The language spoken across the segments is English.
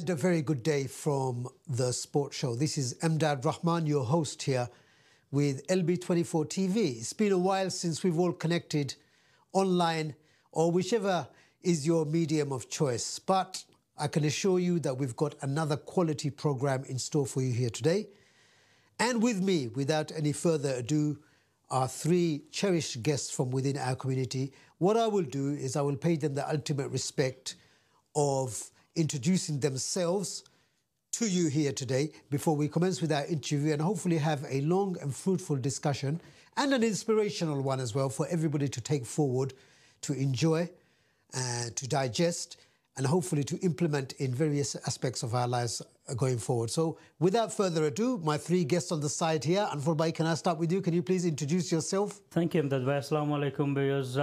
And a very good day from the Sports Show. This is Emdad Rahman, your host here with LB24 TV. It's been a while since we've all connected online or whichever is your medium of choice. But I can assure you that we've got another quality program in store for you here today. And with me, without any further ado, are three cherished guests from within our community. What I will do is I will pay them the ultimate respect of introducing themselves to you here today before we commence with our interview and hopefully have a long and fruitful discussion and an inspirational one as well for everybody to take forward, to enjoy, to digest, and hopefully to implement in various aspects of our lives going forward. So without further ado, my three guests on the side here. Anfor Ali, can I start with you? Can you please introduce yourself? Thank you, Emdad. Assalamu alaikum, viewers.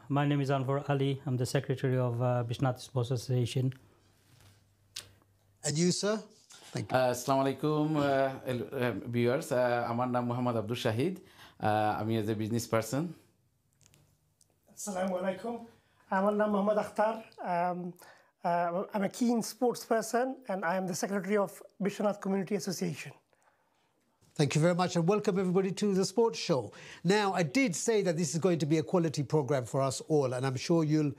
My name is Anfor Ali. I'm the secretary of Bishwanath Sports Association. And you, sir? Thank you. Assalamu alaikum, viewers. Amar naam Muhammad Abdus Shahid. I'm as a business person. Assalamu alaikum. Amar naam Muhammad Akhtar. I'm a keen sports person and I am the secretary of Bishwanath Community Association. Thank you very much and welcome everybody to the Sports Show. Now, I did say that this is going to be a quality program for us all, and I'm sure you'll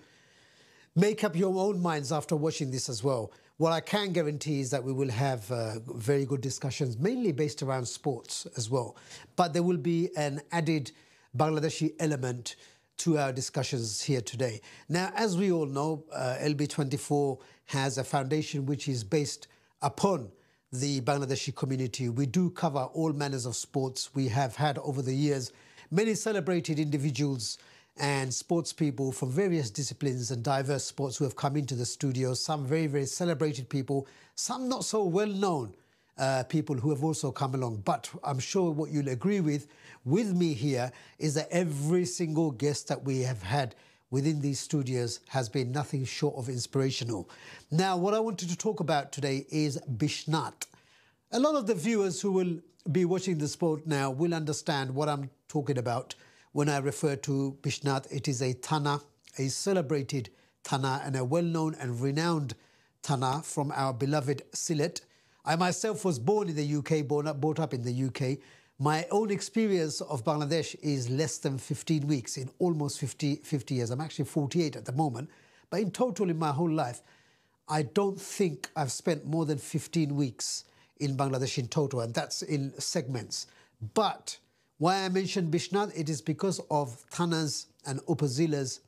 make up your own minds after watching this as well. What I can guarantee is that we will have very good discussions, mainly based around sports as well. But there will be an added Bangladeshi element to our discussions here today. Now, as we all know, LB24 has a foundation which is based upon the Bangladeshi community. We do cover all manners of sports. We have had over the years many celebrated individuals and sports people from various disciplines and diverse sports who have come into the studio, some very, very celebrated people, some not so well-known people who have also come along. But I'm sure what you'll agree with me here is that every single guest that we have had within these studios has been nothing short of inspirational. Now, what I wanted to talk about today is Bishwanath. A lot of the viewers who will be watching the sport now will understand what I'm talking about when I refer to Bishwanath. It is a Thana, a celebrated Thana and a well-known and renowned Thana from our beloved Sylhet. I myself was born in the UK, brought up in the UK. My own experience of Bangladesh is less than 15 weeks in almost 50 years. I'm actually 48 at the moment. But in total, in my whole life, I don't think I've spent more than 15 weeks in Bangladesh in total, and that's in segments. But why I mentioned Bishwanath, it is because of Thanas and upazilas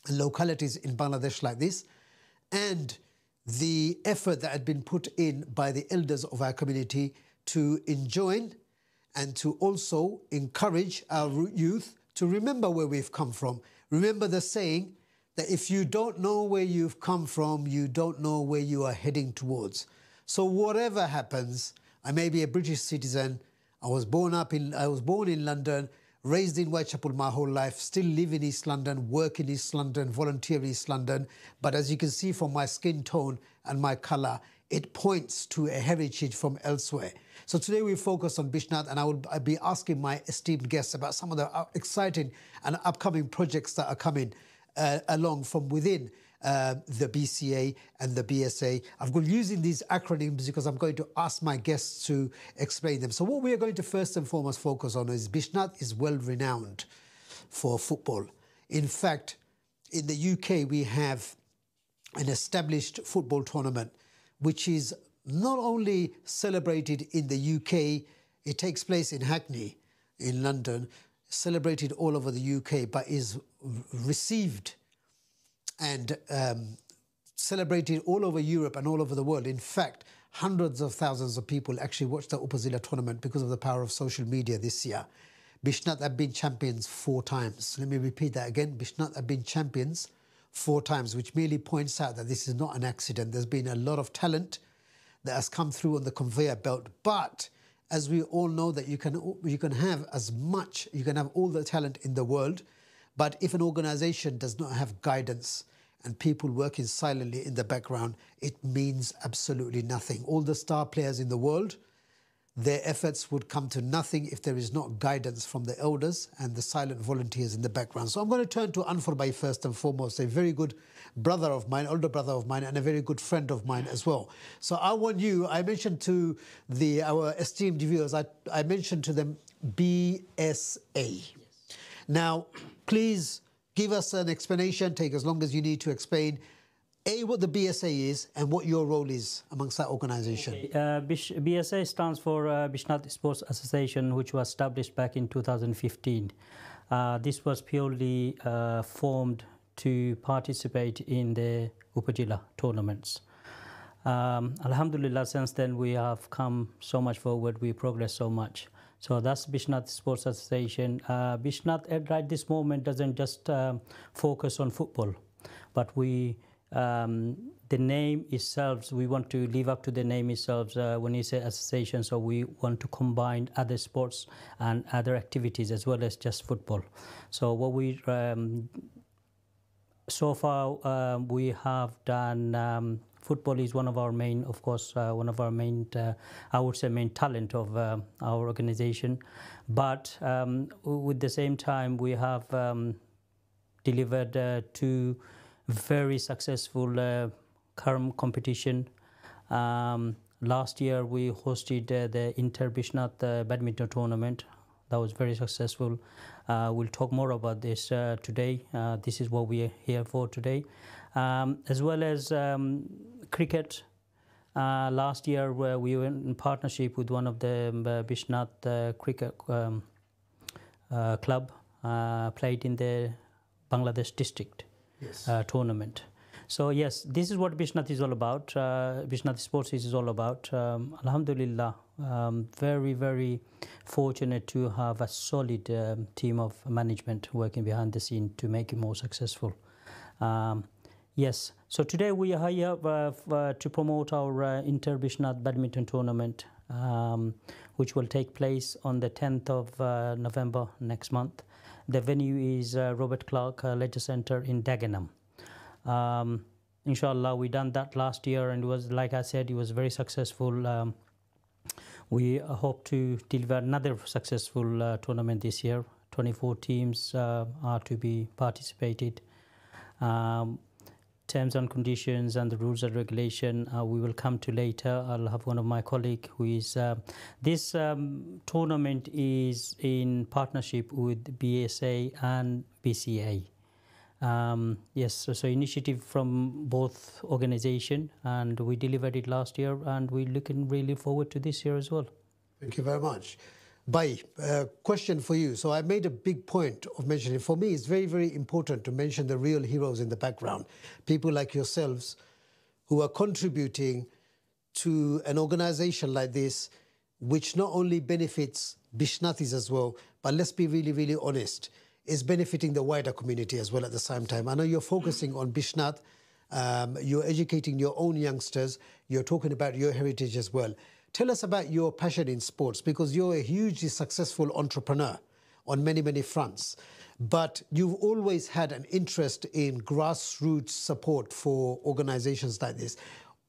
and localities in Bangladesh like this, and the effort that had been put in by the elders of our community to enjoin and to also encourage our youth to remember where we've come from. Remember the saying that if you don't know where you've come from, you don't know where you are heading towards. So whatever happens, I may be a British citizen, I was born in London, raised in Whitechapel my whole life, still live in East London, work in East London, volunteer in East London. But as you can see from my skin tone and my colour, it points to a heritage from elsewhere. So today we focus on Bishwanath, and I'll be asking my esteemed guests about some of the exciting and upcoming projects that are coming along from within the BCA and the BSA. I'm going using these acronyms because I'm going to ask my guests to explain them. So what we are going to first and foremost focus on is Bishwanath is well renowned for football. In fact, in the UK, we have an established football tournament, which is not only celebrated in the UK, it takes place in Hackney, in London, celebrated all over the UK, but is received and celebrated all over Europe and all over the world. In fact, hundreds of thousands of people actually watched the Upazila tournament because of the power of social media this year. Bishwanath have been champions 4 times. Let me repeat that again. Bishwanath have been champions 4 times, which merely points out that this is not an accident. There's been a lot of talent that has come through on the conveyor belt. But as we all know, that you can have as much, you can have all the talent in the world, but if an organization does not have guidance and people working silently in the background, it means absolutely nothing. All the star players in the world, their efforts would come to nothing if there is not guidance from the elders and the silent volunteers in the background. So I'm going to turn to Anfor Bhai first and foremost, a very good brother of mine, older brother of mine, and a very good friend of mine as well. So I want you, I mentioned to our esteemed viewers, I mentioned to them BSA. Yes. Now, please give us an explanation, take as long as you need to explain what the BSA is and what your role is amongst that organization. Okay. BSA stands for Bishwanath Sports Association, which was established back in 2015. This was purely formed to participate in the Upajila tournaments. Alhamdulillah, since then we have come so much forward, we progressed so much. So that's Bishwanath Sports Association. Bishwanath at right this moment doesn't just focus on football, but the name itself, we want to live up to the name itself when you say association, so we want to combine other sports and other activities as well as just football. So what we so far we have done, football is one of our main, of course, one of our main, I would say main talent of our organization. But with the same time, we have delivered two very successful current competition. Last year we hosted the Inter-Bishwanath badminton tournament. That was very successful. We'll talk more about this today. This is what we are here for today. As well as cricket. Last year we were in partnership with one of the Bishwanath cricket club, played in the Bangladesh district. Yes. Tournament. So yes, this is what Bishwanath is all about. Bishwanath Sports is all about. Alhamdulillah, very, very fortunate to have a solid team of management working behind the scene to make it more successful. Yes, so today we are here to promote our Inter-Bishwanath badminton tournament, which will take place on the 10th of November next month. The venue is Robert Clark Leisure Centre in Dagenham. Inshallah, we done that last year, and it was, like I said, it was very successful. We hope to deliver another successful tournament this year. 24 teams are to be participated. Terms and conditions and the rules and regulation we will come to later. I'll have one of my colleagues who is... this tournament is in partnership with BSA and BCA. Yes, so initiative from both organizations, and we delivered it last year, and we're looking really forward to this year as well. Thank you very much. Bhai, question for you. So I made a big point of mentioning, for me it's very, very important to mention the real heroes in the background. People like yourselves who are contributing to an organization like this, which not only benefits Bishwanathis as well, but let's be really, really honest, is benefiting the wider community as well at the same time. I know you're focusing on Bishwanath, you're educating your own youngsters, you're talking about your heritage as well. Tell us about your passion in sports, because you're a hugely successful entrepreneur on many, many fronts. But you've always had an interest in grassroots support for organizations like this.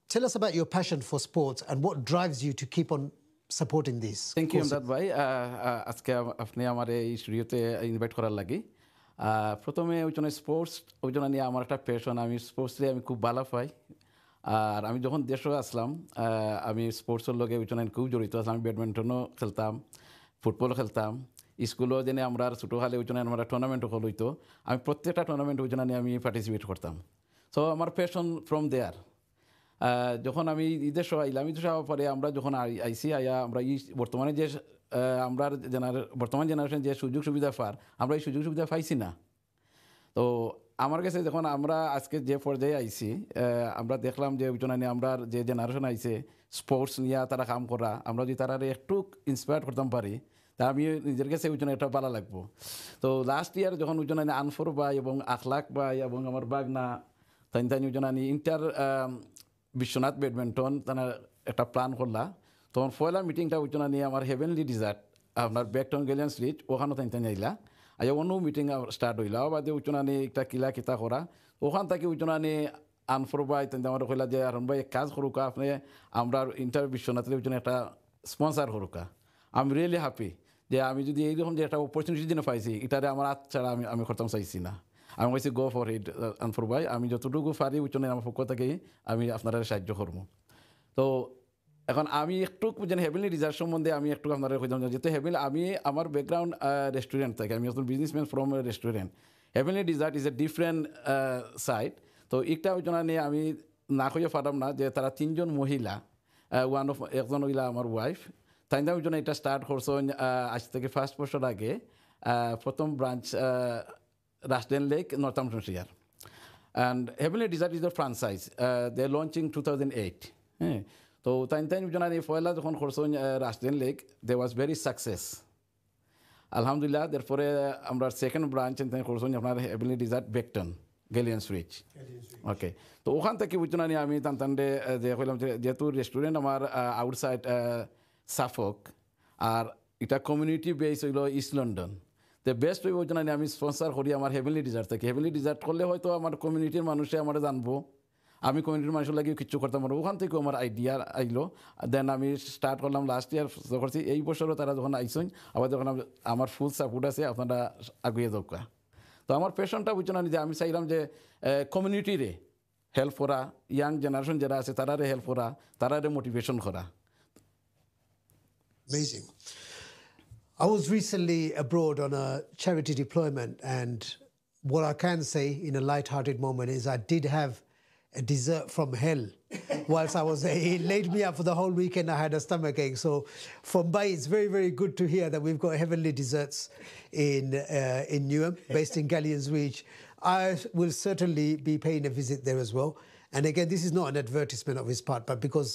Tell us about your passion for sports and what drives you to keep on supporting these. Thank you, Emdad bhai. আজকে আপনি আমার এই স্টুডিওতে invite করার লাগি প্রথমে ওইজন্য sports ওইজন্য নিয়ে আমার একটা প্যাশন আমি স্পোর্টসে আমি খুব ভালো পাই আর আমি যখন দেশে আসলাম আমি স্পোর্টসের লগে ওইজন্য খুব জড়িত আসলাম আমি ব্যাডমিন্টনও খেলতাম ফুটবলও খেলতাম স্কুলও যেন আমরা ছোটোকালে ওইজন্য আমরা টুর্নামেন্টও হল হইতো আমি প্রত্যেকটা টুর্নামেন্ট ওইজন্য নিয়ে আমি পার্টিসিপেট করতাম সো আমার প্যাশন ফ্রম দেয়ার যখন আমি ঈদের সময় আইলাম ঈদের সময় পরে আমরা যখন আইসি আয়া আমরা এই বর্তমানে যে আমরা বর্তমান জেনারেশন যে সুযোগ সুবিধা পার আমরা এই সুযোগ সুবিধা পাইছি না তো আমার কাছে যখন আমরা আজকে যে পর্যায়ে আইছি আমরা দেখলাম যে ওইজন্য নিয়ে আমরা যে জেনারেশন আইছে স্পোর্টস নিয়ে তারা কাম করা আমরা যদি তারা একটু ইন্সপায়ার করতাম পারি তা আমি নিজের কাছে ওইজন্য একটা ভালো লাগবো তো লাস্ট ইয়ার যখন ওইজন্য আনফর ভাই এবং আখলাক ভাই এবং আমার বাগনা তাই ওইজন্য ইন্টার বিশ্বনাথ ব্যাডমিন্টন তারা একটা প্ল্যান করলা তখন পয়লা মিটিংটা ওইজন্য নিয়ে আমার হেভেনলি ডিজার্ট আপনার ব্যাকটন গেলিয়ান স্ট্রিট ওখানে তাই আইলা আইয়া অন্য মিটিং স্টার্ট হইলা বাদে ওইজন্য নিয়ে একটা কিলা কিতা করা ওখান থেকে ওইজন্য নিয়ে আনফর ভাই তাই আমার কইলা যে হারুন ভাই এক কাজ করুক আপনি আমরা ইন্টার বিশ্বনাথের ওইজন্য একটা স্পন্সার হরুকা আই এম রিয়েলি হ্যাপি যে আমি যদি এইরকম যে একটা অপরচুনিটি দিনে পাইছি এটারে আমার হাত ছাড়া আমি করতাম চাইছি না আমি বলছি গো ফর ইট আনফর ভাই আমি যতটুকু পারি উচ্চনে আমার পক্ষ থেকে আমি আপনারা সাহায্য করবো তো এখন আমি একটু যেন হেভেনলি ডিজার্ট সম্বন্ধে আমি একটু আপনারা কইতাম যেহেতু হেভেনলি আমি আমার ব্যাকগ্রাউন্ড রেস্টুরেন্ট থেকে আমি একজন businessman from restaurant heavenly dessert is a different side তো একটা আলোচনা নিয়ে আমি না কইয়া পারলাম না যে তারা তিনজন মহিলা একজন হইলা আমার ওয়াইফ তাই জন্য এটা স্টার্ট করছেন আজ থেকে 5 বছর আগে প্রথম branch Rushden Lake Northamptonshire and Heavenly dessert is the franchise they launching 2008 হ্যাঁ তো তাই জন্য পয়লা যখন করছেন Rushden Lake they was very success আলহামদুলিল্লাহ এরপরে আমরা সেকেন্ড ব্রাঞ্চ করছেন আপনার হেভেনলি ডিজার্ট বেকটন গেলিয়ান সুইচ ওকে তো ওখান থেকে বুঝছো না আমি টানটান্ডে যে কইলাম যেহেতু রেস্টুরেন্ট আমার আউটসাইড সাফক আর এটা কমিউনিটি বেস হইল ইস্ট লন্ডন তো বেস্ট হইব না আমি স্পন্সার করি আমার হেভেনলি ডিজার্ট থেকে হেভেনলি ডিজার্ট করলে হয়তো আমার কমিউনিটির মানুষে আমার জানবো আমি কমিউনিটির মানুষের লাগিও কিছু করতে পারবো ওখান থেকেও আমার আইডিয়া আইলো দেন আমি স্টার্ট করলাম লাস্ট ইয়ার করছি এই বছরও তারা যখন আইসেন আবার যখন আমার ফুল সাপোর্ট আছে আপনারা আগুয়ে দরকার তো আমার পেশনটা বুঝছো না যে আমি চাইলাম যে কমিউনিটিরে হেল্প করা ইয়াং জেনারেশন যারা আছে তারারে হেল্প করা তারারে মোটিভেশন করা Amazing. I was recently abroad on a charity deployment, and what I can say in a light-hearted moment is I did have a dessert from hell whilst I was there. He laid me up for the whole weekend. I had a stomach ache. So from Bay, it's very, very good to hear that we've got heavenly desserts in Newham, based in Galleons Reach. I will certainly be paying a visit there as well. And again, this is not an advertisement of his part, but because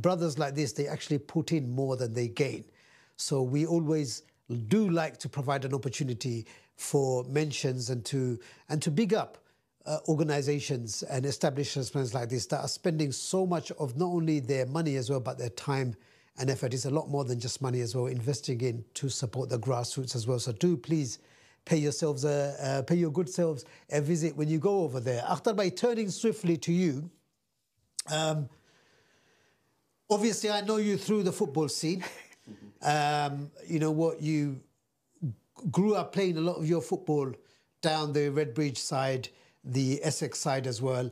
brothers like this, they actually put in more than they gain. So we always do like to provide an opportunity for mentions and to big up organizations and establishments like this that are spending so much of not only their money as well, but their time and effort. It's a lot more than just money as well, investing in to support the grassroots as well. So do please pay your good selves a visit when you go over there. Akhtar, by turning swiftly to you, obviously I know you through the football scene. You know what, you grew up playing a lot of your football down the Redbridge side, the Essex side as well.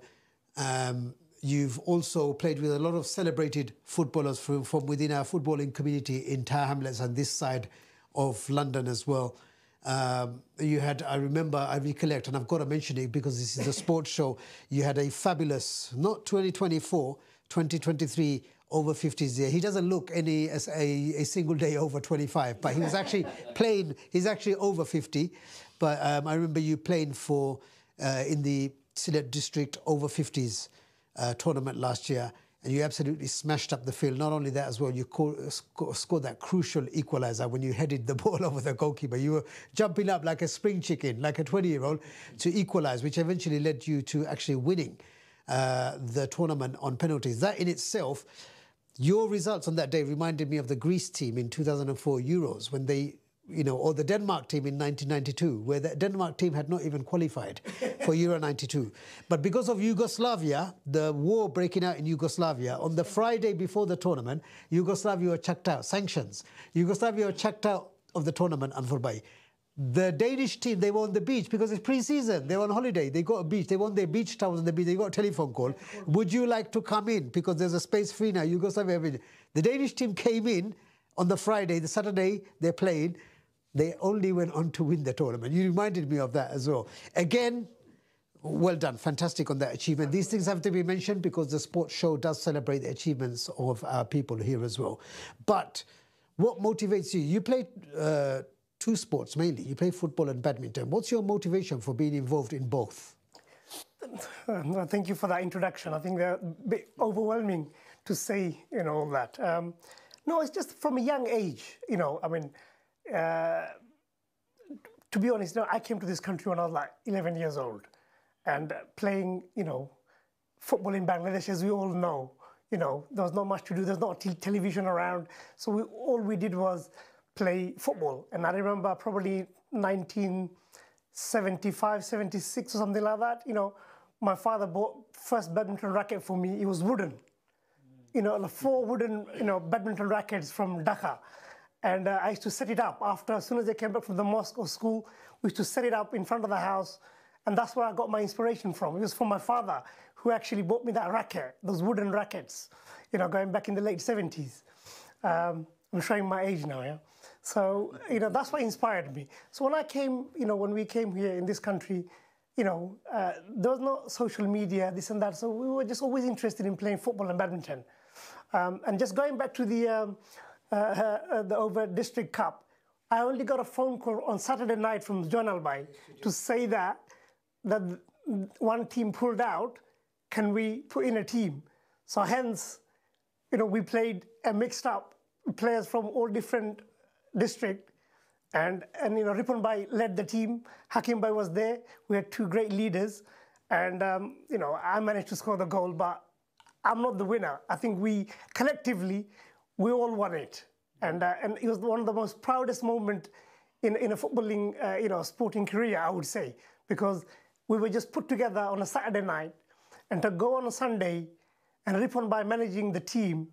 You've also played with a lot of celebrated footballers from within our footballing community in Tower Hamlets and this side of London as well. You had, I remember, I recollect, and I've got to mention it because this is a sports show, you had a fabulous, not 2024, 2023 over 50s year. He doesn't look as a single day over 25, but he was actually playing, he's actually over 50. But I remember you playing for, in the Sylhet district over 50s tournament last year, and you absolutely smashed up the field. Not only that as well, you scored that crucial equaliser when you headed the ball over the goalkeeper. You were jumping up like a spring chicken, like a 20-year-old, to equalise, which eventually led you to actually winning the tournament on penalties. That in itself, your results on that day reminded me of the Greece team in 2004 Euros when they, you know, or the Denmark team in 1992, where the Denmark team had not even qualified for Euro 92. But because of Yugoslavia, the war breaking out in Yugoslavia, on the Friday before the tournament, Yugoslavia were chucked out, sanctions. Yugoslavia were chucked out of the tournament, Anfor Ali. The Danish team, they were on the beach because it's pre-season. They were on holiday. They got a beach. They want their beach towels on the beach. They got a telephone call. Would you like to come in? Because there's a space free now. Yugoslavia. The Danish team came in on the Friday. The Saturday, they're playing. They only went on to win the tournament. You reminded me of that as well. Again, well done. Fantastic on that achievement. These things have to be mentioned because the sports show does celebrate the achievements of our people here as well. But what motivates you? You played two sports mainly. You play football and badminton. What's your motivation for being involved in both? Thank you for that introduction. I think they're a bit overwhelming to say, you know, all that. No, it's just from a young age, you know, I mean, to be honest, you know, I came to this country when I was like 11 years old and playing, you know, football in Bangladesh, as we all know, you know, there was not much to do. There's not television around. So all we did was play football. And I remember probably 1975, 76 or something like that, you know, my father bought first badminton racket for me. It was wooden. the 4 wooden, badminton rackets from Dhaka. And I used to set it up as soon as they came back from the mosque or school, we used to set it up in front of the house. And that's where I got my inspiration from. It was from my father, who actually bought me that racket, those wooden rackets, going back in the late 70s. I'm showing my age now, yeah? So, that's what inspired me. So when I came, when we came here in this country, there was no social media, this and that. So we were just always interested in playing football and badminton. And just going back to the over district cup, I only got a phone call on Saturday night from John Albay to say that one team pulled out, can we put in a team? So hence, we played a mixed up players from all different districts, and Ripon Bhai led the team. Hakim Bhai was there. We had 2 great leaders, and I managed to score the goal, but I'm not the winner. I think we collectively, we all won it, and it was one of the most proudest moments in a footballing sporting career, I would say, because we were just put together on a Saturday night, and to go on a Sunday and Ripon Bhai managing the team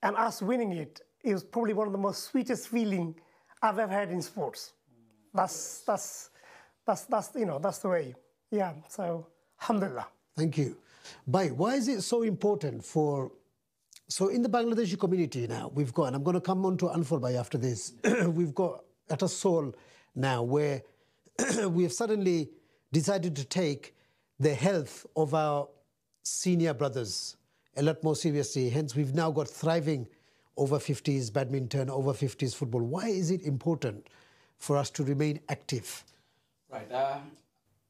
and us winning it, it was probably one of the most sweetest feeling I've ever had in sports. That's the way. Yeah. So alhamdulillah. Thank you. Bhai, why is it so important so in the Bangladeshi community now, we've got, and I'm going to come on to Anfor Bhai after this, we've got at a soul now where we have suddenly decided to take the health of our senior brothers a lot more seriously. Hence, we've now got thriving over 50s badminton, over 50s football. Why is it important for us to remain active? Right.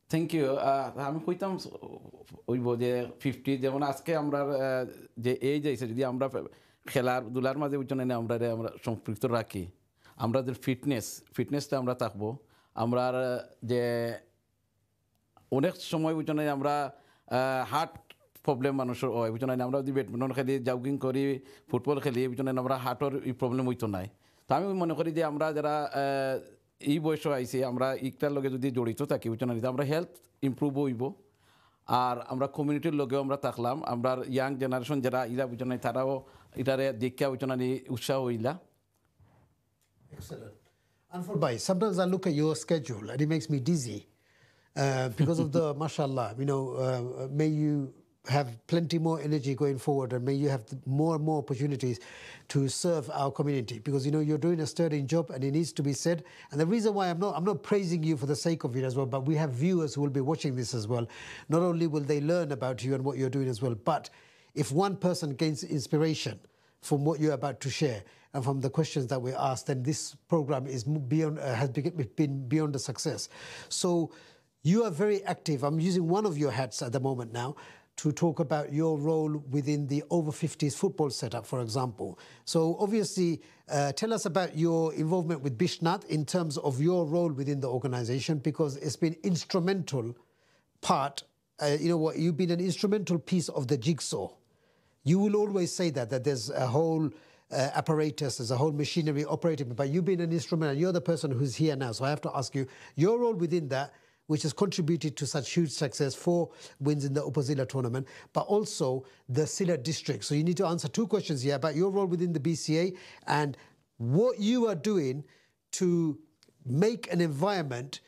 Thank you. আমি কইতাম ওইব যে 50 যেমন আজকে আমরা যে এই যাইছে যদি আমরা খেলাধুলার মাঝে উচ্চনে আমরা সম্পৃক্ত রাখি, আমরা যে ফিটনেসটা আমরা থাকবো, আমরা যে অনেক সময় উচ্চনে আমরা হার্ট প্রবলেম মানুষের হয় বুঝছো না, আমরা যদি ব্যাডমিন্টন খেলি, জগিং করি, ফুটবল খেলি, বুঝছো না, আমরা হার্টের এই প্রবলেম হইতো নাই। তো আমি মনে করি যে আমরা যারা এই বয়সে আইছি, আমরা ইকটার লগে যদি জড়িত থাকি বুঝছো না, আমরা হেলথ ইমপ্রুভ হইব, আর আমরা কমিউনিটির লগেও আমরা থাকলাম, আমরা ইয়াং জেনারেশন যারা ইরা বুঝছো না, তারাও এটারে দীক্ষা বুঝছো না উৎসাহ হইলা। Excellent. Anfor Bhai, sometimes I look at your schedule and it makes me dizzy because of the mashallah, may you have plenty more energy going forward, and may you have more and more opportunities to serve our community, because you're doing a sterling job and it needs to be said. And the reason why I'm not praising you for the sake of it as well, but we have viewers who will be watching this as well. Not only will they learn about you and what you're doing as well, but if one person gains inspiration from what you're about to share and from the questions that we asked, then this program is beyond has been beyond a success. So you are very active. I'm using one of your hats at the moment now to talk about your role within the over 50s football setup, for example. So obviously, tell us about your involvement with Bishwanath in terms of your role within the organization, because it's been instrumental part, you've been an instrumental piece of the jigsaw. You will always say that there's a whole apparatus, there's a whole machinery operating, but you've been an instrument and you're the person who's here now. So I have to ask you, your role within that, which has contributed to such huge success, 4 wins in the Upazila tournament, but also the Sylhet district. So you need to answer 2 questions here about your role within the BCA and what you are doing to make an environment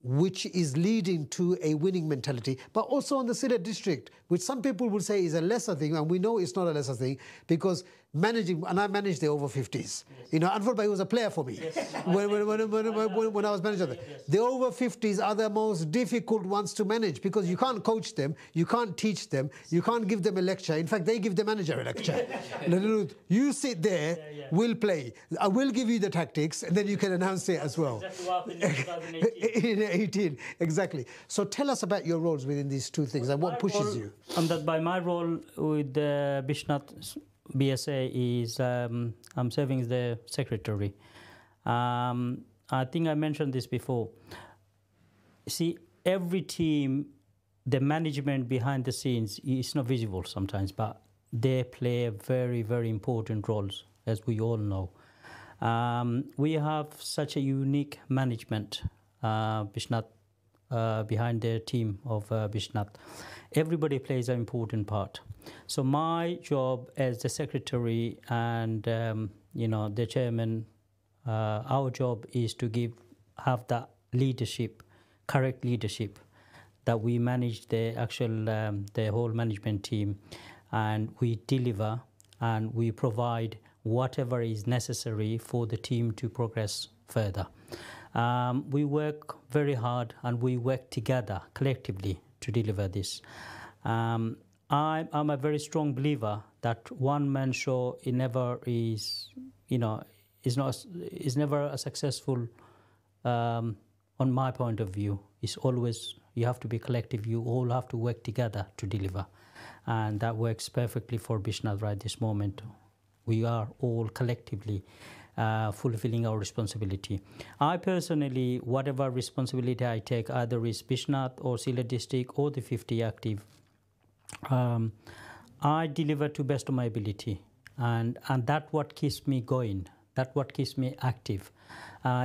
which is leading to a winning mentality, but also on the Sylhet district, which some people would say is a lesser thing, and we know it's not a lesser thing, because managing, and I managed the over 50s. Yes. Anfor Bhai was a player for me. Yes. when I was manager. Yes. The over 50s are the most difficult ones to manage, because you can't coach them, you can't teach them, you can't give them a lecture. In fact, they give the manager a lecture. You sit there, we'll play. I will give you the tactics, and then you can announce it as well. Exactly what happened in 2018, exactly. So tell us about your roles within these 2 things and what pushes you. By my role with Bishwanath BSA is I'm serving as the secretary. I think I mentioned this before. See, every team, the management behind the scenes is not visible sometimes, but they play very, very important roles, as we all know. We have such a unique management, Bishwanath behind the team of Bishwanath. Everybody plays an important part. So my job as the secretary and the chairman, our job is to have that leadership, correct leadership, that we manage the actual the whole management team, and we deliver and we provide whatever is necessary for the team to progress further. We work very hard and we work together collectively to deliver this. I'm a very strong believer that one man show never is never a successful. On my point of view, it's always you have to be collective. You all have to work together to deliver, and that works perfectly for Bishwanath right this moment. We are all collectively fulfilling our responsibility. I personally, whatever responsibility I take, either is Bishwanath or Sylhet district or the 50 active, I deliver to best of my ability, and that what keeps me going. That what keeps me active.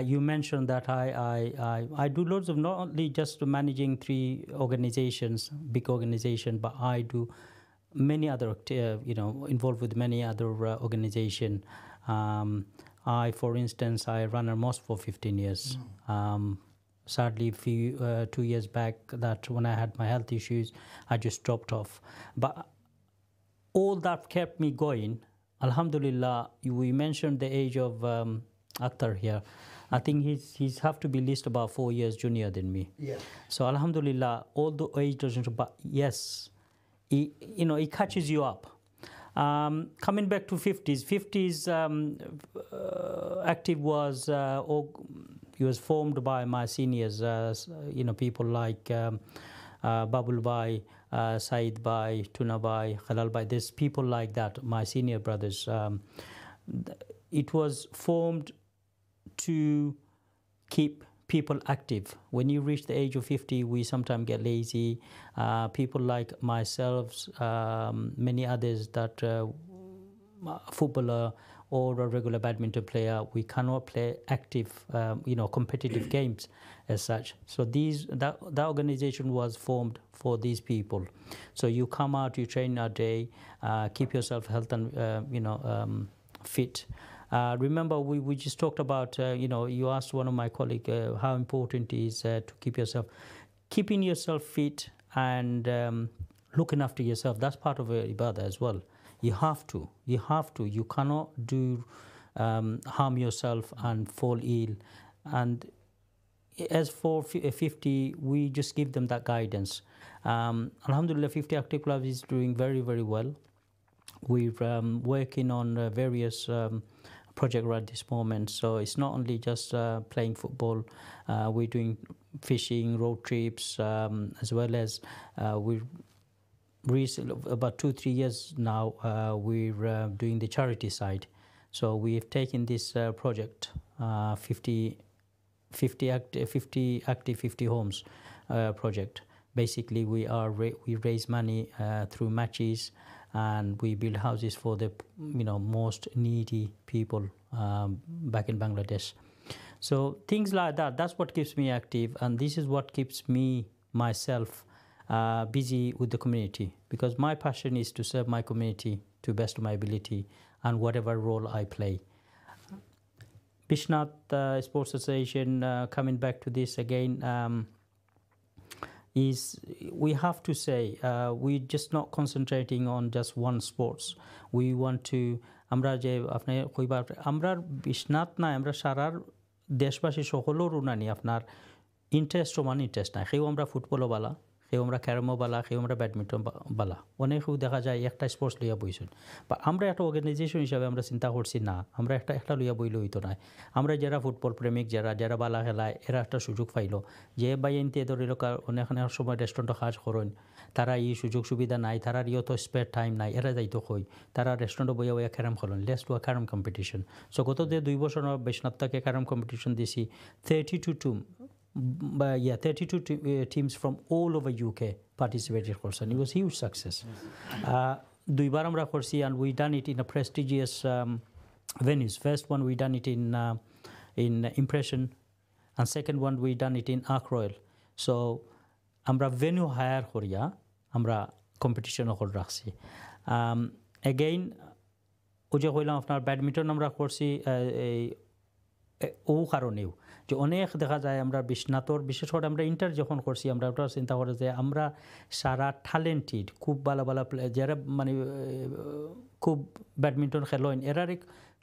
You mentioned that I do loads of not only just managing 3 organizations, big organization, but I do many other, involved with many other organization. For instance, I run a mosque for 15 years. Sadly, 2 years back, that when I had my health issues, I just dropped off. But all that kept me going. Alhamdulillah, we mentioned the age of Akhtar here. I think he's have to be at least about 4 years junior than me. Yeah. So Alhamdulillah, all the age doesn't, but yes, it catches you up. Coming back to 50s active was he was formed by my seniors, people like Babul Bhai, Said Bhai, Tuna Bhai, Khalal Bhai. There's people like that, my senior brothers. It was formed to keep people active. When you reach the age of 50, we sometimes get lazy. People like myself, many others that footballer or a regular badminton player, we cannot play active, competitive games as such. So that organization was formed for these people. So you come out, you train a day, keep yourself health and fit. Remember, we just talked about, you asked one of my colleagues how important it is to keeping yourself fit and looking after yourself. That's part of ibadah as well. You have to. You cannot do harm yourself and fall ill. And as for 50, we just give them that guidance. Alhamdulillah, 50 Active Club is doing very, very well. We're working on various projects right this moment. So it's not only just playing football. We're doing fishing, road trips, as well as we're recently, about 2-3 years now, we're doing the charity side. So we've taken this project, 50 active 50 homes project. Basically, we raise money through matches, and we build houses for the most needy people back in Bangladesh. So things like that. That's what keeps me active, and this is what keeps myself busy with the community, because my passion is to serve my community to best of my ability and whatever role I play. Bishwanath Sports Association, coming back to this again, is we have to say we're just not concentrating on just one sports. We want to amra Bishwanath na amra sharar deshbashi সকলের উনানি আপনার interest সমান interest নাই। কেউ আমরা ফুটবলও বালা, কেউ আমরা ক্যারমও বালা, কেউ আমরা ব্যাডমিন্টন বালা। অনেকেও দেখা যায় একটা স্পোর্টস লইয়া বইছেন, বা আমরা একটা অর্গানাইজেশন হিসাবে আমরা চিন্তা করছি না, আমরা একটা লইয়া বইলে হইতো না। আমরা যারা ফুটবল প্রেমিক, যারা বালা খেলায়, এরা একটা সুযোগ পাইল যে বাইনতে ধরে লোকার অনেক সময় রেস্টুরেন্টে কাজ করেন, তারা এই সুযোগ সুবিধা নাই, তারা ইয়ত স্পেয়ার টাইম নাই, এরা যাইতো কই তারা রেস্টুরেন্টে বইয়া বইয়া ক্যারাম খেলেন। Let's do a carrom competition. So গত 2 বছর বিশ্বনাথকে ক্যারাম কম্পিটিশন দিছি। 32 teams from all over UK participated course, and it was huge success. দুইবার আমরা করছি, and we done it in a prestigious venues. First one we done it in Impression, and second one we done it in Ark Royal. So আমরা venue higher করিয়া আমরা competition করে রাখছি again ওই যে কইলাম আপনার ব্যাডমিন্টন আমরা করছি এই ও কারণেও যে অনেক দেখা যায় আমরা বিশ্বনাথর বিশেষ করে আমরা ইন্টার যখন করছি আমরা ওটা চিন্তা করে যে আমরা সারা ট্যালেন্টেড খুব ভালো ভালো প্লেয়ার যারা মানে খুব ব্যাডমিন্টন খেলেন এরারে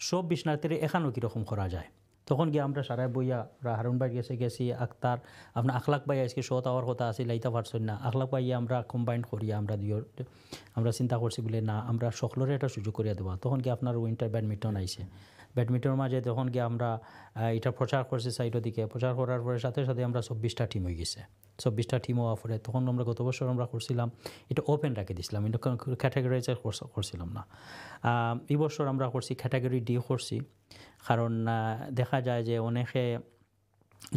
সব বিশ্বনাথের এখানেও কীরকম করা যায় তখন গিয়ে আমরা সারা বইয়া হারুন ভাই গেছি আখতার আপনার আখলাক ভাই আজকে শোত হওয়ার কথা আছে লাইতা পারছেন না আখলাক ভাই আমরা কম্বাইন করিয়া আমরা দুই আমরা চিন্তা করছি বলে না আমরা সকলের একটা সুযোগ করিয়া দেওয়া তখন কি আপনার উইন্টার ব্যাডমিন্টন আইছে ব্যাডমিন্টনের মাঝে তখন গিয়ে আমরা এটা প্রচার করছি সাইডের দিকে প্রচার করার পরে সাথে সাথে আমরা 24টা টিম হয়ে গেছে 24টা টিম হওয়ার পরে তখন আমরা গত বছর আমরা করছিলাম এটা ওপেন রেখে দিয়েছিলাম এটা ক্যাটাগরিজ করছিলাম না এই বছর আমরা করছি ক্যাটাগরি ডি করছি কারণ দেখা যায় যে অনেকে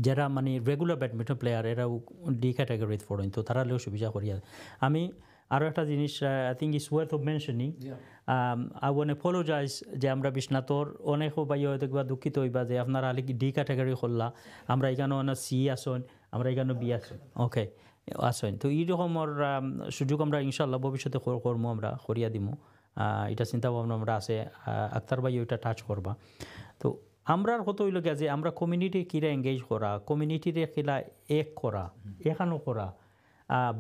যারা মানে রেগুলার ব্যাডমিন্টন প্লেয়ার এরাও ডি ক্যাটাগরিতে পড়েন তো তারা হলেও সুবিধা করিয়া আমি আরও একটা জিনিস I think it's worth of mentioning I want apologize যে আমরা বিশ্বনাথর অনেক বাই হয়তো কিবা দুঃখিত হইবা যে আপনারা আলি ডি ক্যাটাগরি করলা আমরা এখানে অনেক সি আসন আমরা এখানে বি আসন ওকে আসন তো এই রকমের সুযোগ আমরা ইনশাল্লাহ ভবিষ্যতে করবো আমরা করিয়া দিমু এটা চিন্তা ভাবনা আমরা আছে আক্তার ভাই ওইটা টাচ করবা তো আমরা কত হইল গিয়া যে আমরা কমিউনিটি কিরা এঙ্গেজ করা কমিউনিটিরে কিলা এক করা এখানেও করা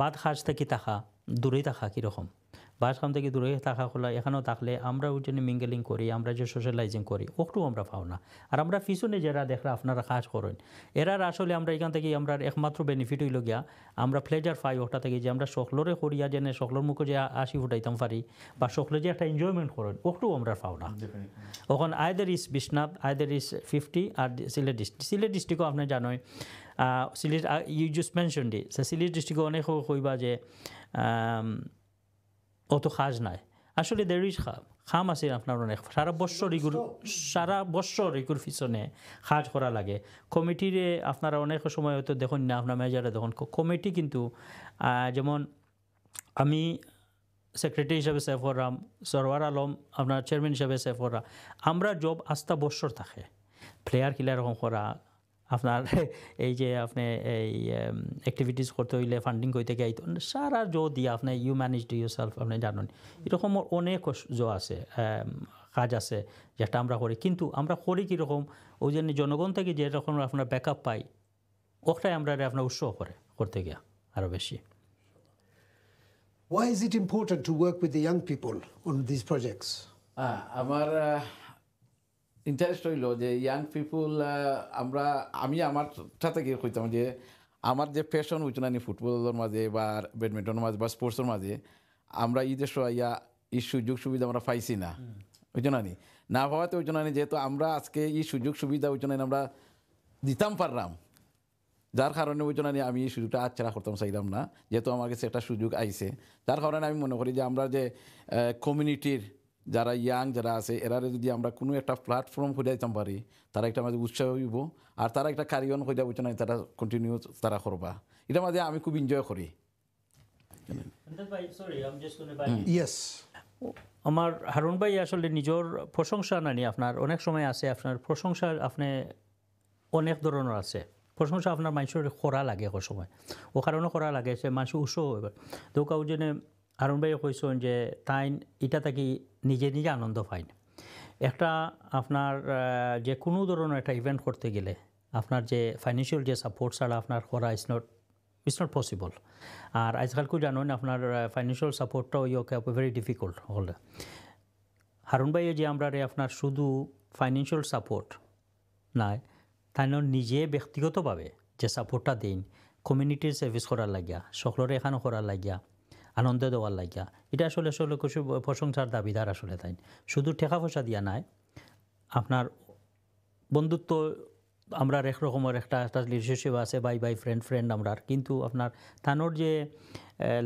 বাদ খাজ থেকে থাকা দূরেই থাকা কীরকম বাস খাম থেকে দূরে থাকা খোলা এখানেও থাকলে আমরা ওই জন্য মিঙ্গেলিং করি আমরা যে সোশ্যালাইজিং করি ওটাও আমরা পাও না আর আমরা পিছনে যারা দেখরা আপনারা কাজ করেন এরার আসলে আমরা এখান থেকে আমরা একমাত্র বেনিফিট হইল গিয়া আমরা প্লেজার পাই ওটা থেকে যে আমরা সকলরে করিয়া যেন সকলের মুখে যে আসি ফুটাইতাম পারি বা সকলে যে একটা এনজয়মেন্ট করেন ওটাও আমরা পাও না ওখানে আইদার ইস বিশ্বনাথ আইদার ইস 50 আর সিলেট ডিস্ট্রিক্টও আপনি জানেন সিলেট ইউ জাস্ট মেনশনড ইট সিলেট ডিস্ট্রিক্টে অনেক কইবা যে অত খাজ নাই আসলে দেরিস খাম আছে আপনার অনেক সারা বছর এগুলোর পিছনে কাজ করা লাগে কমিটিরে আপনারা অনেক সময় হয়তো দেখুন না আপনার মেজারে দেখুন কমিটি কিন্তু যেমন আমি সেক্রেটারি হিসাবে সেফ করাম সরওয়ার আলম আপনার চেয়ারম্যান হিসাবে সেফ করা আমরা জব আস্থা বছর থাকে প্লেয়ার কিলা এরকম করা আপনার এই যে আপনি এই অ্যাক্টিভিটিস করতে হইলে ফান্ডিং করতে গিয়ে সারা জো দিয়ে আপনি you manage do yourself আপনি জানেন এরকম অনেক জো আছে কাজ আছে যেটা আমরা করি কিন্তু আমরা করি কীরকম ওই জন্য জনগণ থেকে যেরকম আপনার ব্যাকআপ পাই ওটাই আমরা আপনার উৎসাহ করতে গিয়া আরও বেশি Why is it important to work with the young people on these projects? আমার ইন্টারেস্ট হইল যে ইয়াং পিপুল আমি আমার সাথে গিয়ে কইতাম যে আমার যে প্যাশন হইতো না ফুটবলের মাঝে বা ব্যাডমিন্টনের মাঝে বা স্পোর্টসের মাঝে আমরা এই দেশ এই সুযোগ সুবিধা আমরা পাইছি না ওইতো না পাওয়াতে ওইতো না যেহেতু আমরা আজকে এই সুযোগ সুবিধা ওইতো না আমরা দিতাম পারলাম যার কারণে ওইতো না আমি এই সুযোগটা আচ্ছা করতাম চাইলাম না যেহেতু আমার কাছে একটা সুযোগ আইছে যার কারণে আমি মনে করি যে আমরা যে কমিউনিটির যারা ইয়াং যারা আছে এরা যদি আমরা কোনো একটা প্ল্যাটফর্ম খুঁজে দিতাম পারি তারা একটা আমাদের উৎসাহ হইব আর তারা একটা কারিগর খুঁজে বুঝছে না তারা কন্টিনিউ তারা করবা এটা মাঝে আমি খুব এনজয় করি আমার হারুন ভাই আসলে নিজের প্রশংসা নানি আপনার অনেক সময় আছে আপনার প্রশংসা আপনি অনেক ধরনের আছে প্রশংসা আপনার মানুষের করা লাগে ও সময় ও কারণে করা লাগে সে মানুষ উৎসাহ হইবে তো কাউ জেনে হারুন ভাই কইছেন যে তাই এটা থাকি নিজে নিজে আনন্দ পাই একটা আপনার যে কোনো ধরনের একটা ইভেন্ট করতে গেলে আপনার যে ফাইন্যান্সিয়াল যে সাপোর্ট ছাড়া আপনার করা ইটস নট পসিবল আর আজকালকেও জানেন আপনার ফাইন্যান্সিয়াল সাপোর্টটাও ইয়োকে ভেরি ডিফিকাল্ট হলে হারুন ভাই যে আমরা আপনার শুধু ফাইন্যান্সিয়াল সাপোর্ট নাই তাই নিজে ব্যক্তিগতভাবে যে সাপোর্টটা দিন কমিউনিটির সার্ভিস করার লাগিয়া সকলের এখানে করার লাগিয়া আনন্দ দেওয়ার লাগিয়া এটা আসলে কিছু প্রশংসার দাবিদার আসলে তাই শুধু টাকা পয়সা দিয়া নাই আপনার বন্ধুত্ব আমরা এক রকমের একটা রিলেশনশিপ আছে বাই ফ্রেন্ড আমরা কিন্তু আপনার তানোর যে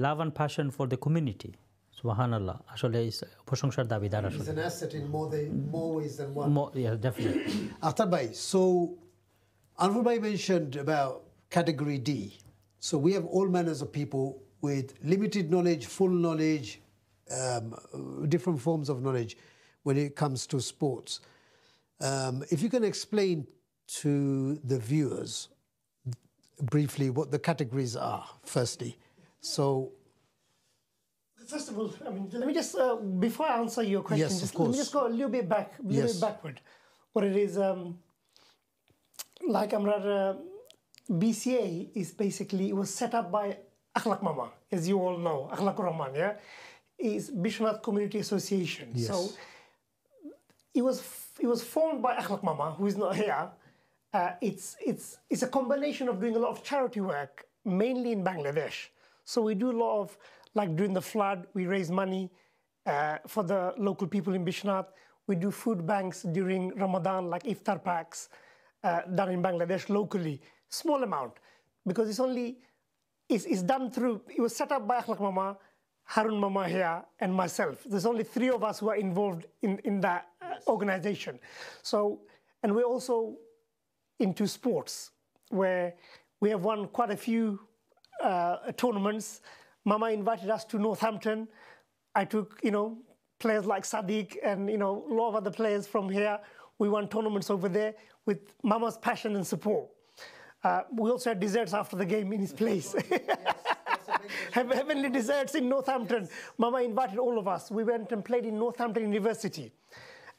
love and passion for the community সুবহানাল্লাহ আসলে প্রশংসার দাবিদার আসলে It's an asset in more ways than one. Yeah, definitely. Akhtar bhai, so Anfor bhai mentioned about category D. So we have all manners of people with limited knowledge, full knowledge, different forms of knowledge when it comes to sports. If you can explain to the viewers briefly what the categories are, firstly. So, first of all, I mean, let me just, before I answer your question, yes, just, of course. let me just go a little bit back, bit backward. What it is, like Amrar, BCA is basically, it was set up by Akhlaq Mama, as you all know, Akhlaq Rahman, yeah? Is Bishwanath Community Association. Yes. So it was formed by Akhlaq Mama, who is not here. It's a combination of doing a lot of charity work, mainly in Bangladesh. So we do a lot of, like during the flood, we raise money for the local people in Bishwanath. We do food banks during Ramadan, like iftar packs done in Bangladesh locally. Small amount, because it's done through, it was set up by Akhlaq Mama, Harun Mama here, and myself. There's only 3 of us who are involved in that organization. So, and we're also into sports, where we have won quite a few tournaments. Mama invited us to Northampton. I took, players like Sadiq and, a lot of other players from here. We won tournaments over there with Mama's passion and support. We also had desserts after the game in his place. Heavenly desserts in Northampton. Yes. Mama invited all of us. We went and played in Northampton University.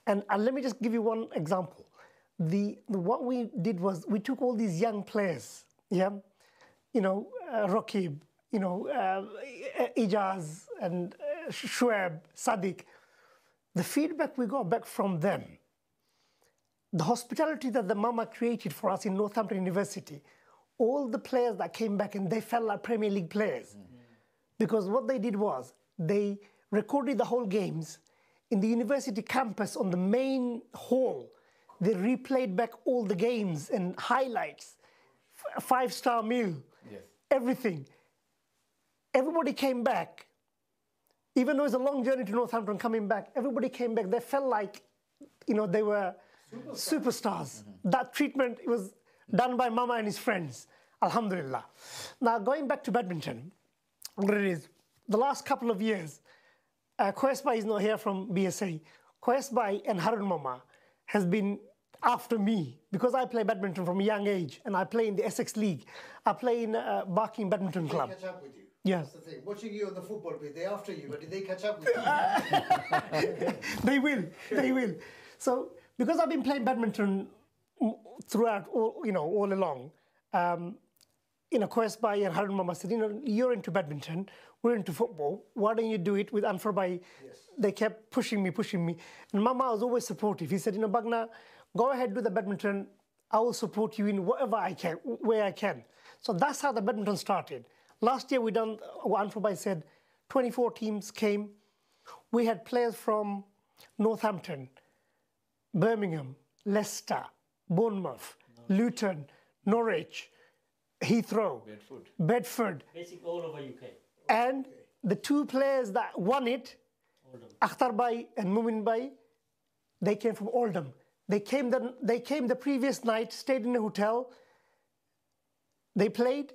And let me just give you one example. What we did was we took all these young players, Rakib, Ijaz and Shuaib, Sadiq. The feedback we got back from them, the hospitality that the Mama created for us in Northampton University, all the players that came back and they felt like Premier League players. Because what they did was they recorded the whole games in the university campus on the main hall. They replayed back all the games and highlights, 5-star meal, everything. Everybody came back. Even though it's a long journey to Northampton coming back, everybody came back. They felt like, they were superstars. That treatment was done by Mama and his friends. Alhamdulillah. Now, going back to badminton, what it is, the last couple of years, Koesbai is not here from BSA. Koesbai and Harun Mama has been after me because I play badminton from a young age and I play in the Essex League. I play in Barking Badminton Club. Did they catch up with you? Yes. That's the thing. Watching you on the football pitch, they're after you, but did they catch up with you? They will. They will. So, because I've been playing badminton throughout, all along, Koesbai and Harun Mama said, you're into badminton, we're into football, why don't you do it with Anfor Ali? Yes. They kept pushing me. And Mama was always supportive. He said, Bagna, go ahead, do the badminton. I will support you in whatever I can, where I can. So that's how the badminton started. Last year we done, Anfor Ali said, 24 teams came. We had players from Northampton, Birmingham, Leicester, Bournemouth, Luton, Norwich, Heathrow, Bedford. Basically all over UK. And the 2 players that won it, Akhtar Bhai and Mumin Bhai, they came from Oldham. They came the previous night, stayed in a hotel, they played,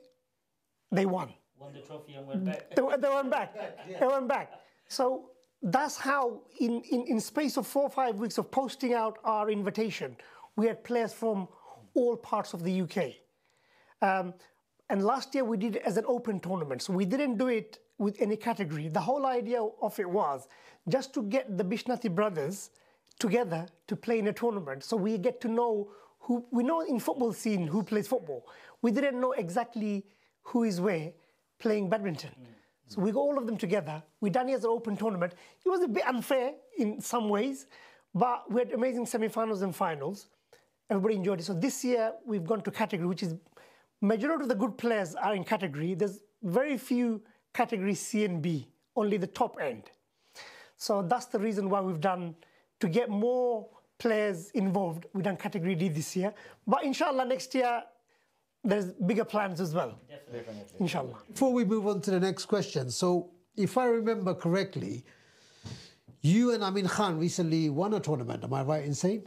they won. Won the trophy and went back. They went back. They went back. So that's how, in space of 4 or 5 weeks of posting out our invitation, we had players from all parts of the UK. And last year we did it as an open tournament. So we didn't do it with any category. The whole idea of it was just to get the Bishwanathi brothers together to play in a tournament. So we get to know we know in football scene who plays football. We didn't know exactly who is where playing badminton. So we got all of them together. We done it as an open tournament. It was a bit unfair in some ways, but we had amazing semi-finals and finals. Everybody enjoyed it. So this year we've gone to category, which is majority of the good players are in category. There's very few categories C and B, only the top end. So that's the reason why we've done, to get more players involved, we've done category D this year. But inshallah next year, there's bigger plans as well. Definitely. Inshallah. Before we move on to the next question, so if I remember correctly, you and Amin Khan recently won a tournament. Am I right in saying?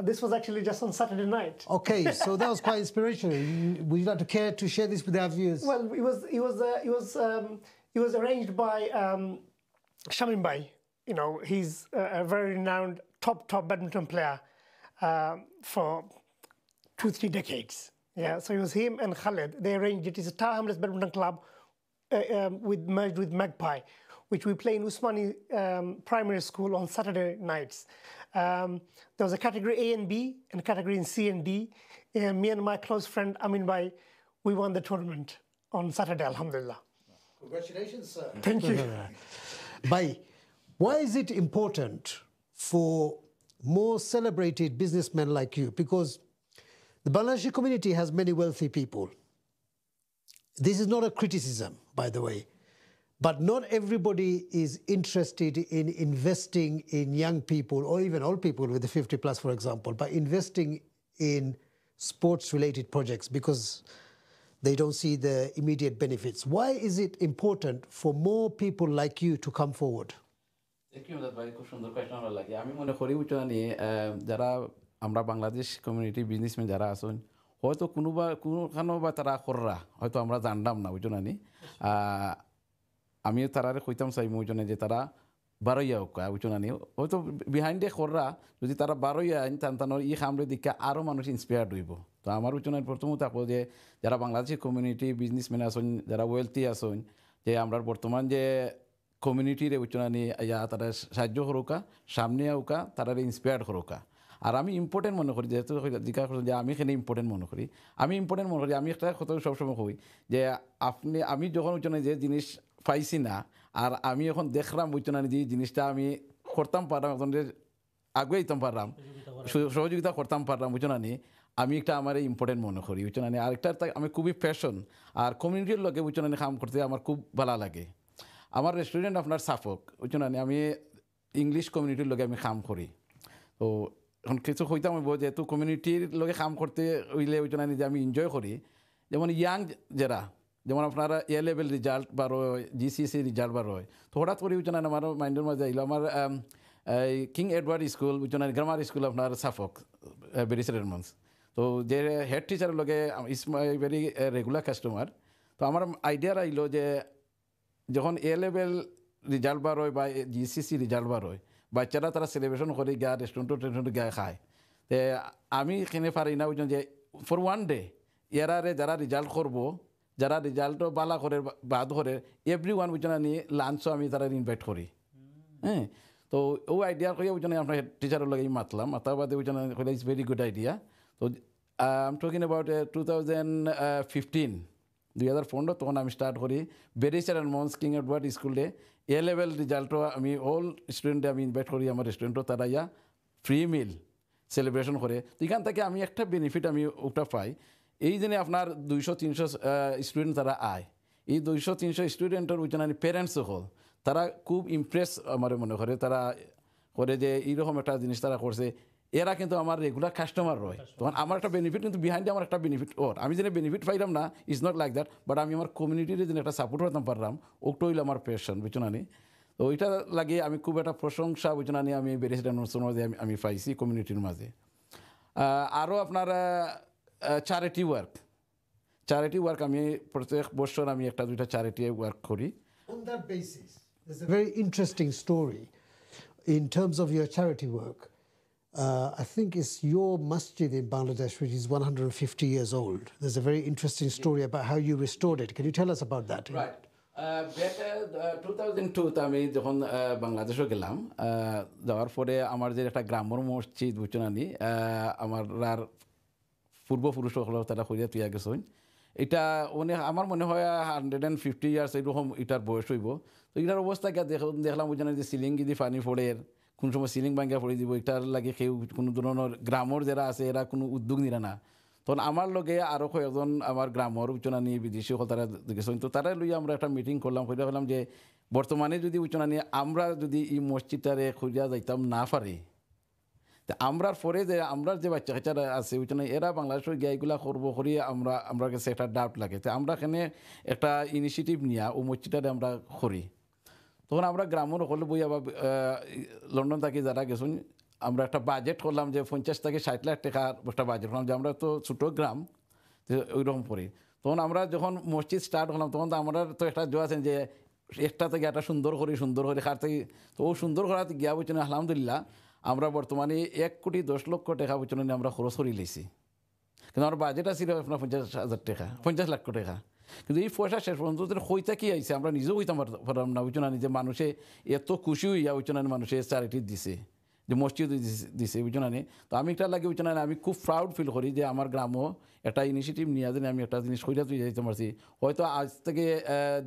This was actually just on Saturday night. Okay, so that was quite inspirational. Would you like to care to share this with our viewers? Well, it was arranged by Shamim Bhai. He's a very renowned top badminton player for 2-3 decades. Yeah, so it was him and Khaled. They arranged it. It's a Tower Hamlets Badminton Club merged with Magpie, which we play in Usmani Primary School on Saturday nights. There was a category A and B and a category in C and D. And me and my close friend Amin Bhai, we won the tournament on Saturday, alhamdulillah. Congratulations, sir. Thank you. Bhai, why is it important for more celebrated businessmen like you? Because the Bangladeshi community has many wealthy people. This is not a criticism, by the way, but not everybody is interested in investing in young people or even old people with the 50 plus, for example, by investing in sports-related projects because they don't see the immediate benefits. Why is it important for more people like you to come forward? Thank you, Emdad bhai. খুব সুন্দর question আমার লাগে। আমি মনে করি উচ্চারণে যারা আমরা বাংলাদেশ কমিউনিটি বিজনেসম্যান যারা আছেন হয়তো কোনোখানো বা তারা কররা হয়তো আমরা জানলাম না উচ্চারণে আমিও তারারে কইতাম চাই উচ্চারণে যে তারা বারোইয়া হোকা উচ্চারণে হয়তো বিহাইন্ডে কররা যদি তারা বারোইয়া আইন তার ই খামরে দিকে আরও মানুষ ইন্সপায়ার্ড হইব। তো আমার উচ্চারণের প্রথমত থাকবো যে যারা বাংলাদেশি কমিউনিটি বিজনেসম্যান আছেন যারা ওয়েলথি আছেন যে আমরা বর্তমান যে কমিউনিটির উচ্চারণে ইয়া তারা সাহায্য করুকা সামনে আউকা তারা ইন্সপায়ার্ড করুকা। আর আমি ইম্পর্টেন্ট মনে করি যেহেতু জিজ্ঞাসা করছেন যে আমি এখানে ইম্পর্টেন্ট মনে করি আমি একটা কথা সবসময় কই যে আমি যখন উচ্চারণে যে জিনিস পাইছি না আর আমি এখন দেখলাম উচ্চারণে যে জিনিসটা আমি করতাম পারলাম এখন যে আগে দিতাম পারলাম সহযোগিতা করতাম পারলাম উচ্চারণে আমি একটা আমার ইম্পর্টেন্ট মনে করি উচ্চারণে আরেকটা আমি খুবই প্যাশন আর কমিউনিটির লগে উচ্চারণে কাম করতে আমার খুব ভালো লাগে। আমার রেস্টুরেন্ট আপনার সাফক উচ্চারণে আমি ইংলিশ কমিউনিটির লগে আমি কাম করি। তো এখন কিছু হইতাম হইব যেহেতু কমিউনিটির লগে কাম করতে হইলে উচ্চারণে যে আমি এনজয় করি যেমন ইয়াং যারা যেমন আপনারা এ লেভেল রেজাল্ট বার হয় জিসিসি রেজাল্ট বার হয় তো হঠাৎ করে উচ্চারণে আমার মাইন্ডের মাঝে আইলো আমার কিং এডওয়ার্ড স্কুল উচ্চারণে গ্রামার স্কুল আপনার সাফক বেরিসের মঞ্চ তো যে হেড টিচারের লগে ইস মাই ভেরি রেগুলার কাস্টমার। তো আমার আইডিয়া আইলো যে যখন এ লেভেল রেজাল্ট বার হয় বা জিসিসি রেজাল্ট বার হয় বাচ্চারা তারা সেলিব্রেশন করে গিয়া রেস্টুরেন্টে গিয়ে খায় তো আমি এখানে পারি না বুঝলাম যে ফর ওয়ান ডে এরারে যারা রেজাল্ট করবো যারা রেজাল্টও বালা করে বাদ করে এভরি ওয়ান বুঝনা নিয়ে লাঞ্চও আমি তারা ইনভাইট করি। হ্যাঁ তো ও আইডিয়া করে বুঝনা আপনার টিচারের লগে মাতলাম মাতার বাদে বুঝনা কইলে ইটস ভেরি গুড আইডিয়া। তো আই এম টকিং অ্যাবাউট 2015 2015 তখন আমি স্টার্ট করি বেরিসার অ্যান্ড মন্স কিং এডওয়ার্ড স্কুলে এ লেভেল রেজাল্টও আমি অল স্টুডেন্টে আমি ইনভাইট করি আমার রেস্টুরেন্টও তারা ইয়া ফ্রি মিল সেলিব্রেশন করে। তো এখান থেকে আমি একটা বেনিফিট আমি ওটা পাই এই জন্য আপনার 200-300 স্টুডেন্ট তারা আয় এই 200-300 স্টুডেন্টের উচ্চারণ প্যারেন্টসও হল তারা খুব ইমপ্রেস আমার মনে করে তারা করে যে এইরকম একটা জিনিস তারা করছে এরা কিন্তু আমার রেগুলার কাস্টমার রয় তখন আমার একটা বেনিফিট কিন্তু বিহাইন্ডে আমার একটা বেনিফিট ওর আমি যেন বেনিফিট পাইলাম না is not like that but আমি আমার কমিউনিটির যেন একটা সাপোর্ট করতাম পারলাম ওটা হইল আমার প্যাশন বুঝনানি। তো ওইটা লাগিয়ে আমি খুব একটা প্রশংসা বুঝনানি আমি বেরিয়েছিলাম মাঝে আমি পাইছি কমিউনিটির মাঝে। আরও আপনার চ্যারিটি ওয়ার্ক আমি প্রত্যেক বছর আমি একটা দুইটা চ্যারিটি ওয়ার্ক করি। On that basis, there's a very interesting story in terms of your charity work. I think it's your masjid in Bangladesh, which is 150 years old. There's a very interesting story about how you restored it. Can you tell us about that? Right. Back 2002 আমি যখন বাংলাদেশে গেলাম যাওয়ার পরে আমার যে একটা গ্রামের মসজিদ বুঝনানি আমার পূর্বপুরুষ তারা হইয়া তুইয়া গেছেন এটা অনেক আমার মনে হয় 150 ইয়ার্স এরকম এটার বয়স হইব। তো এটার অবস্থা কে দেখলাম বুঝানি যে সিলিং যদি পানি পড়ে কোন সময় সিলিং ভাঙ্গা পড়ে দিব এটার লাগে কেউ কোনো ধরনের গ্রামের যারা আছে এরা কোনো উদ্যোগ নিরা না। তখন আমার লগে আরও কয়েকজন আমার গ্রামের উচ্চনানি বিদেশি তারা গেছেন তো তারা লইয়া আমরা একটা মিটিং করলাম কইলাম যে বর্তমানে যদি উচ্চনানি আমরা যদি এই মসজিদটারে খুঁজা যাইতাম না পারি তা আমরার পরে যে আমরার যে বাচ্চা কাচ্চারা আছে ওইখানে এরা বাংলাদেশের গিয়া এগুলা করবো করি আমরা কাছে একটা ডাউট লাগে তো আমরা এখানে একটা ইনিশিয়েটিভ নিয়া ও মসজিদটারে আমরা করি। তখন আমরা গ্রামের হলে বই আবার লন্ডন থেকে যারা গেছেন আমরা একটা বাজেট করলাম যে 50 থেকে 60 লাখ টাকার একটা বাজেট করলাম যে আমরা তো ছোটো গ্রাম ওইরকম করি। তখন আমরা যখন মসজিদ স্টার্ট করলাম তখন তো আমরা তো একটা জো আছেন যে একটা থেকে একটা সুন্দর করি খার থেকে তো ও সুন্দর করাতে গিয়া বলছেন আলহামদুলিল্লাহ আমরা বর্তমানে 1 কোটি 10 লক্ষ টাকা পর্যন্ত আমরা খরচ করে লিছি। কিন্তু আমার বাজেট ছিল আপনার 50,000 টাকা 50 লাখ টাকা কিন্তু এই পয়সা শেষ পর্যন্ত হইতা কি আইছে আমরা নিজেও হইতাম পারলাম না ওই জন্য যে মানুষে এত খুশি হইয়া ওই জন্য মানুষে চ্যারিটি দিছে যে মসজিদ দিছে ওই জন্য তো আমি এটা লাগে ওই জন্য আমি খুব প্রাউড ফিল করি যে আমার গ্রামও একটা ইনিশিয়েটিভ নিয়ে যেন আমি একটা জিনিস কইরা তুই যাইতে পারছি হয়তো আজ থেকে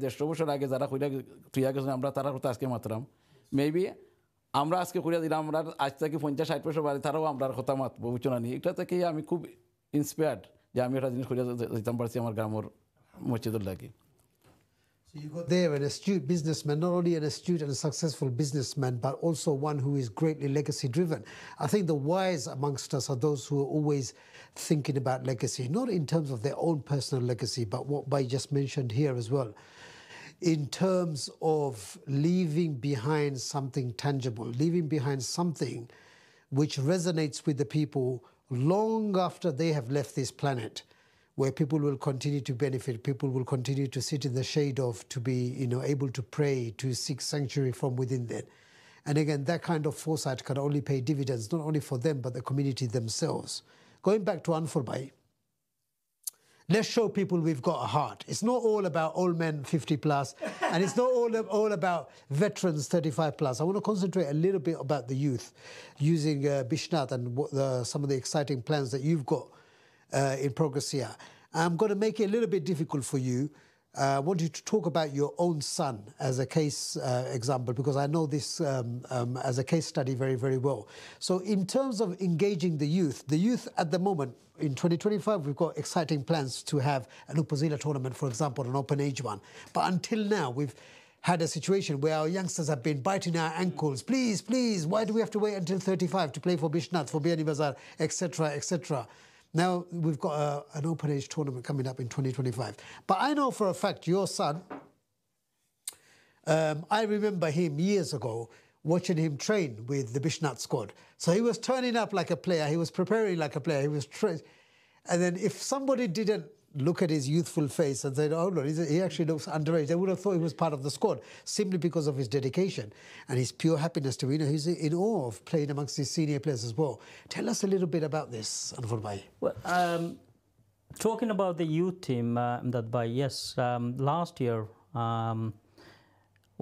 150 বছর আগে যারা কইরা তুই গেছেন আমরা তারা কথা আজকে মাত্রাম মেবি আমরা আজকে কইরা দিলাম আমরা আজ থেকে 50-60 বছর বাড়ি তারাও আমরা কথা মাতবো ওই জন্য এটা থেকে আমি খুব ইন্সপায়ার্ড যে আমি একটা জিনিস কইরা যাইতাম পারছি আমার গ্রামের মসজিদের লাগে So you got there an astute businessman, not only an astute and successful businessman, but also one who is greatly legacy driven. I think the wise amongst us are those who are always thinking about legacy, not in terms of their own personal legacy, but what Bai just mentioned here as well. In terms of leaving behind something tangible, leaving behind something which resonates with the people long after they have left this planet, where people will continue to benefit, people will continue to sit in the shade of, to be, able to pray, to seek sanctuary from within them. And again, that kind of foresight can only pay dividends, not only for them, but the community themselves. Going back to Anfor Bhai, let's show people we've got a heart. It's not all about old men 50 plus, and it's not all about veterans 35 plus. I want to concentrate a little bit about the youth, using Bishwanath and some of the exciting plans that you've got in progress here. I'm going to make it a little bit difficult for you. I want you to talk about your own son as a case example, because I know this as a case study very, very well. So in terms of engaging the youth at the moment, in 2025, we've got exciting plans to have an Upazila tournament, for example, an open age one. But until now, we've had a situation where our youngsters have been biting our ankles. Please, please, why do we have to wait until 35 to play for Bishwanath, for Biani Bazaar, etc., etc.? Now we've got an open age tournament coming up in 2025. But I know for a fact your son, I remember him years ago watching him train with the Bishwanath squad. So he was turning up like a player, he was preparing like a player, he was and then if somebody didn't look at his youthful face and say, oh, look, he actually looks underage, they would have thought he was part of the squad simply because of his dedication and his pure happiness to win. He's in awe of playing amongst his senior players as well. Tell us a little bit about this, Anfor Bhai. Well, talking about the youth team, Emdad Bhai, yes, last year,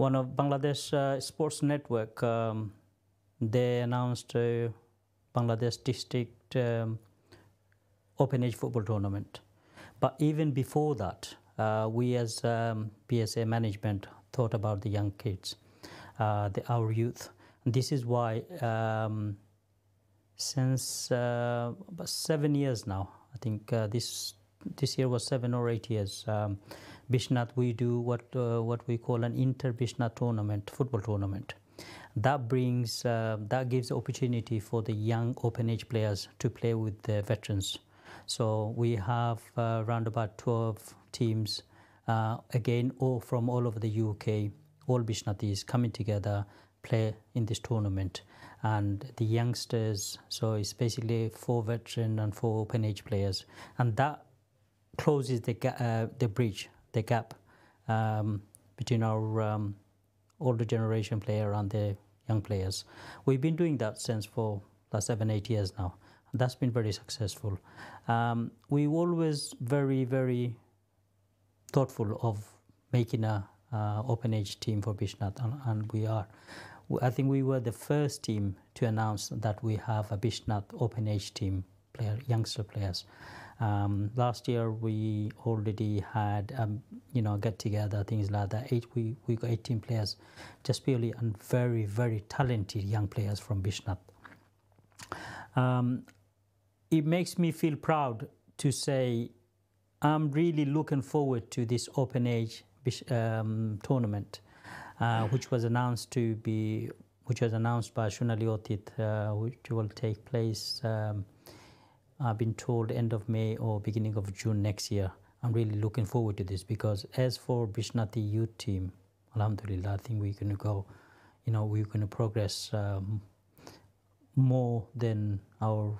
one of Bangladesh Sports Network, they announced Bangladesh District Open Age Football Tournament. But even before that, we as PSA management thought about the young kids, our youth. And this is why since about 7 years now, I think this year was 7 or 8 years, Bishwanath, we do what we call an inter-Bishwanath tournament, football tournament. That gives opportunity for the young open age players to play with the veterans. So we have around about 12 teams, again, all from all over the UK, all Bishwanathis coming together, play in this tournament. And the youngsters, so it's basically 4 veteran and 4 open age players. And that closes the bridge, the gap between our older generation player and the young players. We've been doing that since for last 7-8 years now. That's been very successful. We always very, very thoughtful of making a open age team for Bishwanath, and we are. I think we were the first team to announce that we have a Bishwanath open age team youngster players. Last year we already had get together, things like that. We got 18 players, just purely and very, very talented young players from Bishwanath. It makes me feel proud to say I'm really looking forward to this open age tournament, which was announced by Shunali Otit, which will take place. I've been told end of May or beginning of June next year. I'm really looking forward to this because as for Bishwanathi youth team, alhamdulillah, I think we're going to go, we're going to progress more than our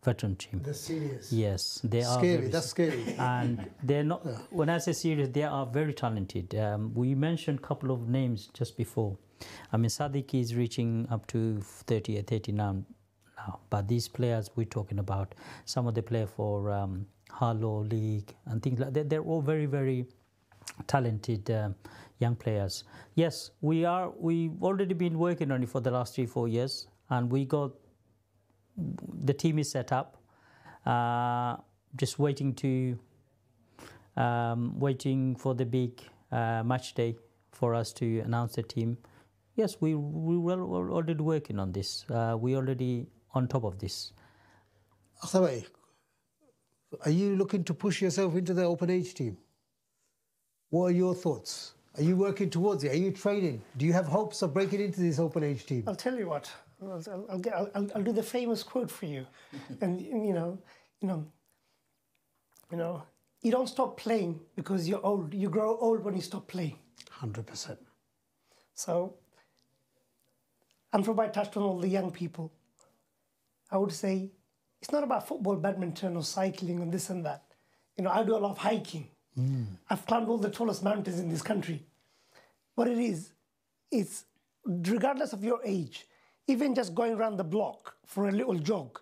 veteran team. The seniors. Yes, they are scary. That's scary. And they're not. When I say serious, they are very talented. We mentioned a couple of names just before. I mean, Sadiq is reaching up to 30 or 39 now. But these players we're talking about, some of the play for Harlow League and things like that, they're all very, very talented young players. Yes, we've already been working on it for the last 3-4 years, and the team is set up, just waiting for the big match day for us to announce the team. Yes, we were already working on this. We're already on top of this. Akhtar, are you looking to push yourself into the open age team? What are your thoughts? Are you working towards it? Are you training? Do you have hopes of breaking into this open age team? I'll tell you what. I'll do the famous quote for you, and you don't stop playing because you're old. You grow old when you stop playing. 100%. So, Anfor Ali touched on all the young people. I would say it's not about football, badminton, or cycling, and this and that. I do a lot of hiking. I've climbed all the tallest mountains in this country. What it is, it's regardless of your age, even just going around the block for a little jog,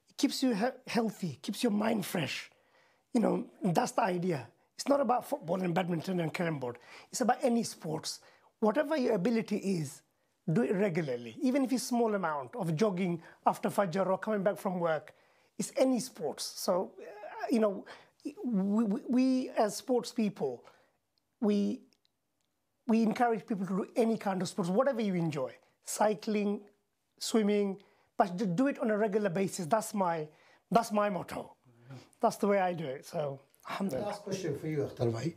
it keeps you healthy, keeps your mind fresh. That's the idea. It's not about football and badminton and carom board. It's about any sports. Whatever your ability is, do it regularly. Even if it's a small amount of jogging after Fajr or coming back from work, it's any sports. So, we as sports people, we encourage people to do any kind of sports, whatever you enjoy. Cycling, swimming, but to do it on a regular basis. That's my motto. That's the way I do it. So, alhamdulillah. Last question for you, Akhtar bhai.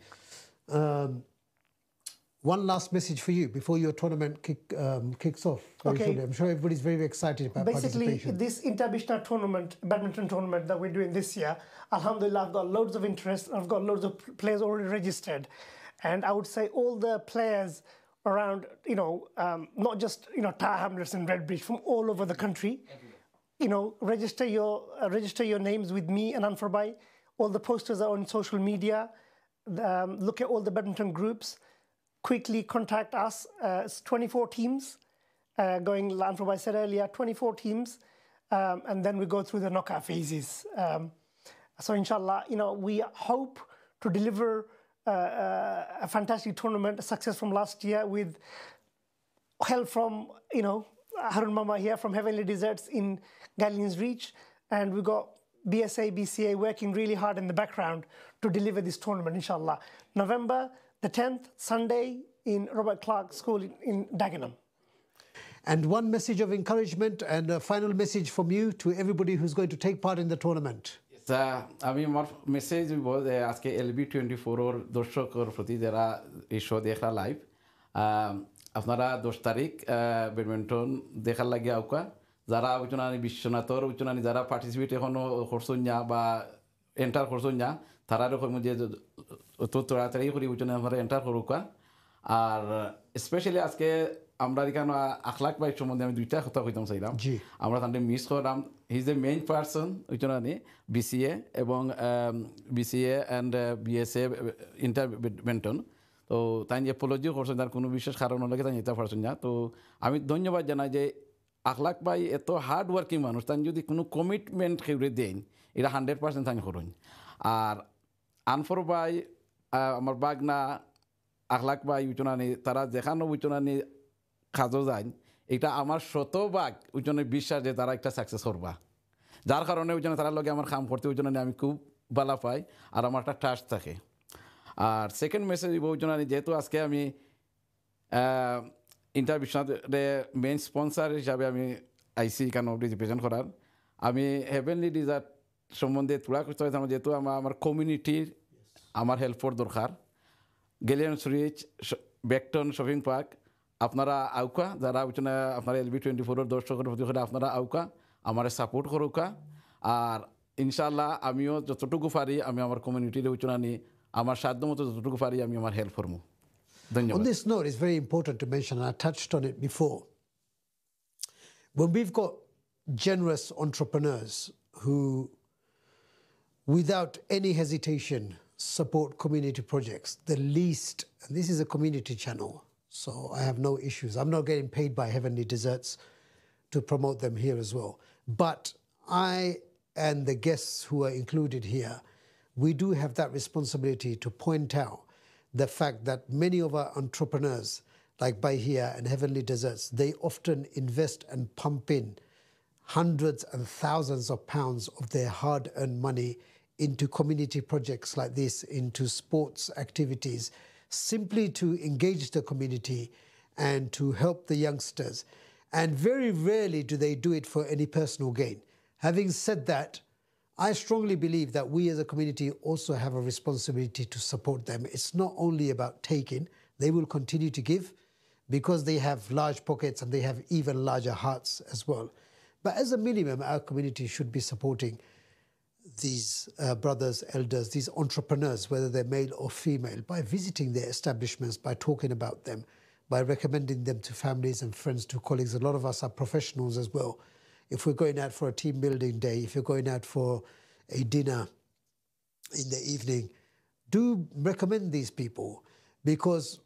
One last message for you before your tournament kicks off. Okay. I'm sure everybody's very excited about participation. This Inter-Bishwanath tournament, badminton tournament that we're doing this year, alhamdulillah, I've got loads of interest. I've got loads of players already registered. And I would say all the players around, not just, Tower Hamlets and Redbridge, from all over the country, register your names with me and Anfor Ali. All the posters are on social media. Look at all the badminton groups. Quickly contact us. It's 24 teams going, Anfor Ali said earlier, 24 teams. And then we go through the knockout phases. So inshallah, we hope to deliver a fantastic tournament, a success from last year with help from, Harun Mama here from Heavenly Deserts in Galleon's Reach. And we got BSA, BCA working really hard in the background to deliver this tournament, inshallah. November the 10th, Sunday, in Robert Clark School in Dagenham. And one message of encouragement and a final message from you to everybody who's going to take part in the tournament. আমি আমার message দিব যে আজকে LB24 দর্শকের প্রতি যারা এই show দেখা লাইভ আপনারা 10 তারিখ ব্যাডমিন্টন দেখার লাগে আউকা যারা উচ্চনানি বিশ্বনাথর উচ্চনানি যারা পার্টিসিপেট এখনো করছেন না বা এন্টার করছেন না তারা রকম যে তো তাড়াতাড়ি করে উচ্চনানি আপনারা এন্টার করুকা আর স্পেশালি আজকে আমরা এখানে আখলাক ভাই সম্বন্ধে আমি দুইটা কথা কইতাম চাইলাম আমরা তাদের মিস করলাম he is the main person ওইজনানি BCA এবং BCA and BSA inter badminton তো তাই অ্যাপোলজি করছেন তার কোনো বিশেষ কারণ হলে তাই যেতে পারছেন না তো আমি ধন্যবাদ জানাই যে আখলাক ভাই এত হার্ড ওয়ার্কিং মানুষ তাই যদি কোনো কমিটমেন্ট খেউরে দেন এটা 100% তাই করুন আর আনফর ভাই আমার বাগনা আখলাক ভাই উচ্চনানি তারা যেখানে উচ্চনানি কাজও যায় এটা আমার শতভাগ ওইজন্য বিশ্বাস যে তারা একটা সাকসেস করবা যার কারণে ওইজন্য তারা লগে আমার কাম করতে ওইজন্য আমি খুব ভালো পাই আর আমার একটা ট্রাস্ট থাকে আর সেকেন্ড মেসেজ ওইজন্য যেহেতু আজকে আমি ইন্টার বিশ্বনাথে মেইন স্পন্সার হিসাবে আমি আইসি এখানে রিপ্রেজেন্ট করার আমি হেভেনলি ডিজার্ট সম্বন্ধে তুলা করতে হয়েছে যেহেতু আমার কমিউনিটির আমার হেল্পর দরকার গেলিয়ান্স রিচ বেকটন শপিং পার্ক আপনারা আউকা যারা উচ্চনা আপনারা LB24 দর্শকের প্রতি করে আপনারা আউকা আমার সাপোর্ট করুকা আর ইনশাআল্লাহ আমিও যতটুকু পারি আমি আমার কমিউনিটির উচ্চনা নিয়ে আমার সাধ্য মতো যতটুকু পারি আমি আমার হেল্প করবো ধন্যবাদ On this note, it's very important to mention, and I touched on it before, when we've got generous entrepreneurs who, without any hesitation, support community projects, the least, and this is a community channel, so I have no issues. I'm not getting paid by Heavenly Deserts to promote them here as well. But I and the guests who are included here, we do have that responsibility to point out the fact that many of our entrepreneurs, like Miah and Heavenly Desserts, they often invest and pump in hundreds and thousands of pounds of their hard-earned money into community projects like this, into sports activities, simply to engage the community and to help the youngsters. And very rarely do they do it for any personal gain. Having said that, I strongly believe that we as a community also have a responsibility to support them. It's not only about taking, they will continue to give because they have large pockets and they have even larger hearts as well. But as a minimum, our community should be supporting these brothers, elders, these entrepreneurs, whether they're male or female, by visiting their establishments, by talking about them, by recommending them to families and friends, to colleagues. A lot of us are professionals as well. If we're going out for a team building day, if you're going out for a dinner in the evening, do recommend these people, because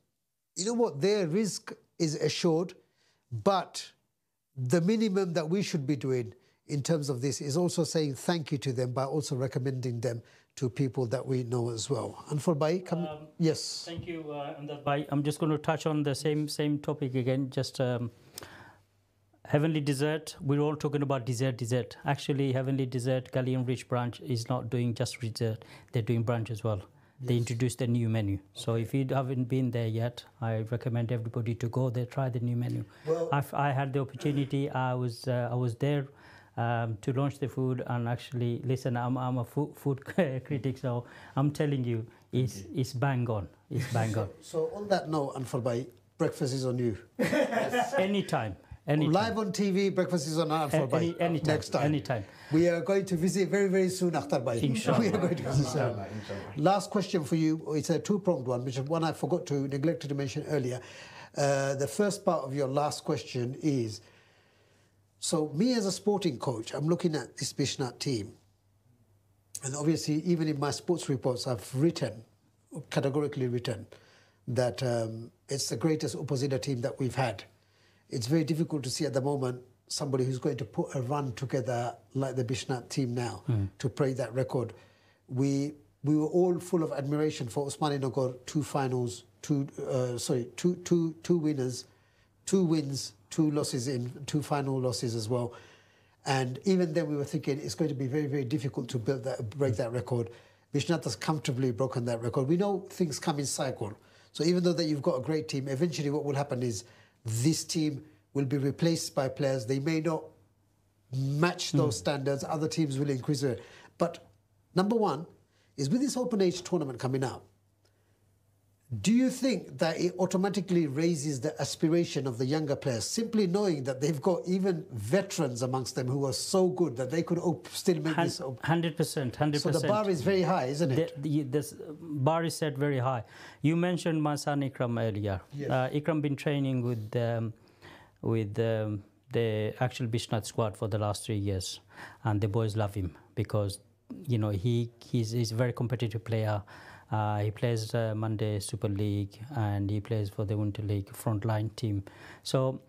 you know what, their risk is assured, but the minimum that we should be doing in terms of this is also saying thank you to them by also recommending them to people that we know as well. Anfor Ali, come. Yes. Thank you, Emdad. I'm just going to touch on the same topic again. Just Heavenly Dessert. We're all talking about dessert. Actually, Heavenly Dessert Galleon Rich branch is not doing just dessert. They're doing brunch as well. Yes. They introduced a new menu. Okay. So if you haven't been there yet, I recommend everybody to go there, try the new menu. Well, I had the opportunity. I was there to launch the food, and actually, listen, I'm a food critic, so I'm telling you, it's bang on. It's bang on. So on that note, Anfor Ali, breakfast is on you. Yes. Anytime. Live on TV, breakfast is on Anfor Ali. Anytime. Next time. Anytime. We are going to visit very, very soon, Akhtar Bhai. Inshallah. We are going to visit soon. Last question for you. It's a two-pronged one, which one I forgot to, neglected to mention earlier. The first part of your last question is, so me as a sporting coach, I'm looking at this Bishwanath team. And obviously, even in my sports reports, I've categorically written, that it's the greatest oppositor team that we've had. It's very difficult to see at the moment somebody who's going to put a run together like the Bishwanath team now to break that record. We were all full of admiration for Osmaninagar, two winners, 2 wins, 2 losses in 2 final losses as well. And even then we were thinking it's going to be very, very difficult to break that record. Bishwanath has comfortably broken that record. We know things come in cycle. So even though that you've got a great team, eventually what will happen is this team will be replaced by players. They may not match those standards. Other teams will increase it. But number one is, with this open age tournament coming up, do you think that it automatically raises the aspiration of the younger players, simply knowing that they've got even veterans amongst them who are so good that they could still make this? 100%. So the bar is very high, isn't it? This bar is set very high. You mentioned my son Ikram earlier. Yes. Ikram been training with the actual Bishwanath squad for the last 3 years, and the boys love him because, you know, he's a very competitive player. He plays Monday Super League, and he plays for the Winter League frontline team. So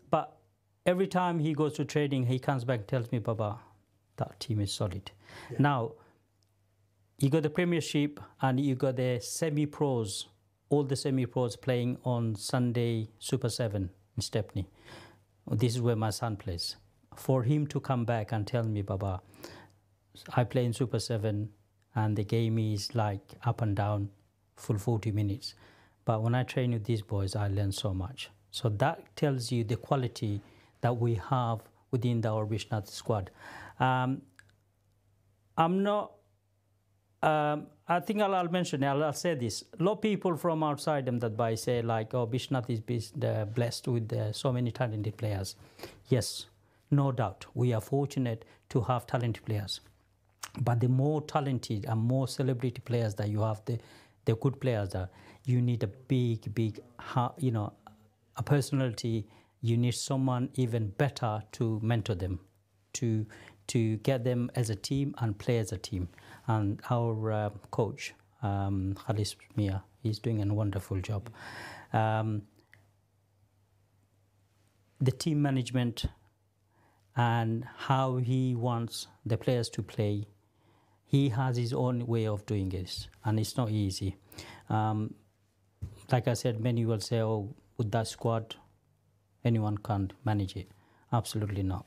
but every time he goes to training, he comes back and tells me, Baba, that team is solid. Yeah. Now, you got the Premiership and you got the semi-pros, all the semi-pros playing on Sunday Super 7 in Stepney. This is where my son plays. For him to come back and tell me, Baba, I play in Super 7, and the game is like up and down, full 40 minutes. But when I train with these boys, I learn so much. So that tells you the quality that we have within our Bishwanath squad. I think I'll mention, I'll say this. A lot of people from outside Emdad say like, oh, Bishwanath is blessed with so many talented players. Yes, no doubt. We are fortunate to have talented players. But the more talented and more celebrity players that you have, the good players that you need a big, you know, a personality. You need someone even better to mentor them, to get them as a team and play as a team. And our coach, Miah, he's doing a wonderful job. The team management and how he wants the players to play. He has his own way of doing it, and it's not easy. Like I said, many will say, oh, with that squad, anyone can't manage it. Absolutely not.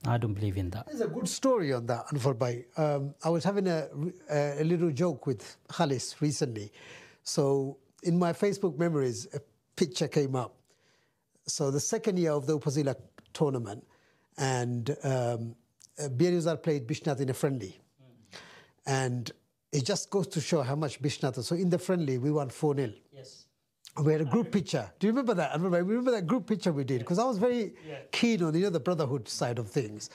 I don't believe in that. There's a good story on that, Anfor Bhai. I was having a little joke with Khalis recently. So in my Facebook memories, a picture came up. So the second year of the Upazila tournament, and Bielizar played Bishwanath in a friendly. And it just goes to show how much Bishwanath. So in the friendly, we won 4-0. Yes. We had a group picture. Do you remember that? I remember that group picture we did, because I was very keen on, the brotherhood side of things.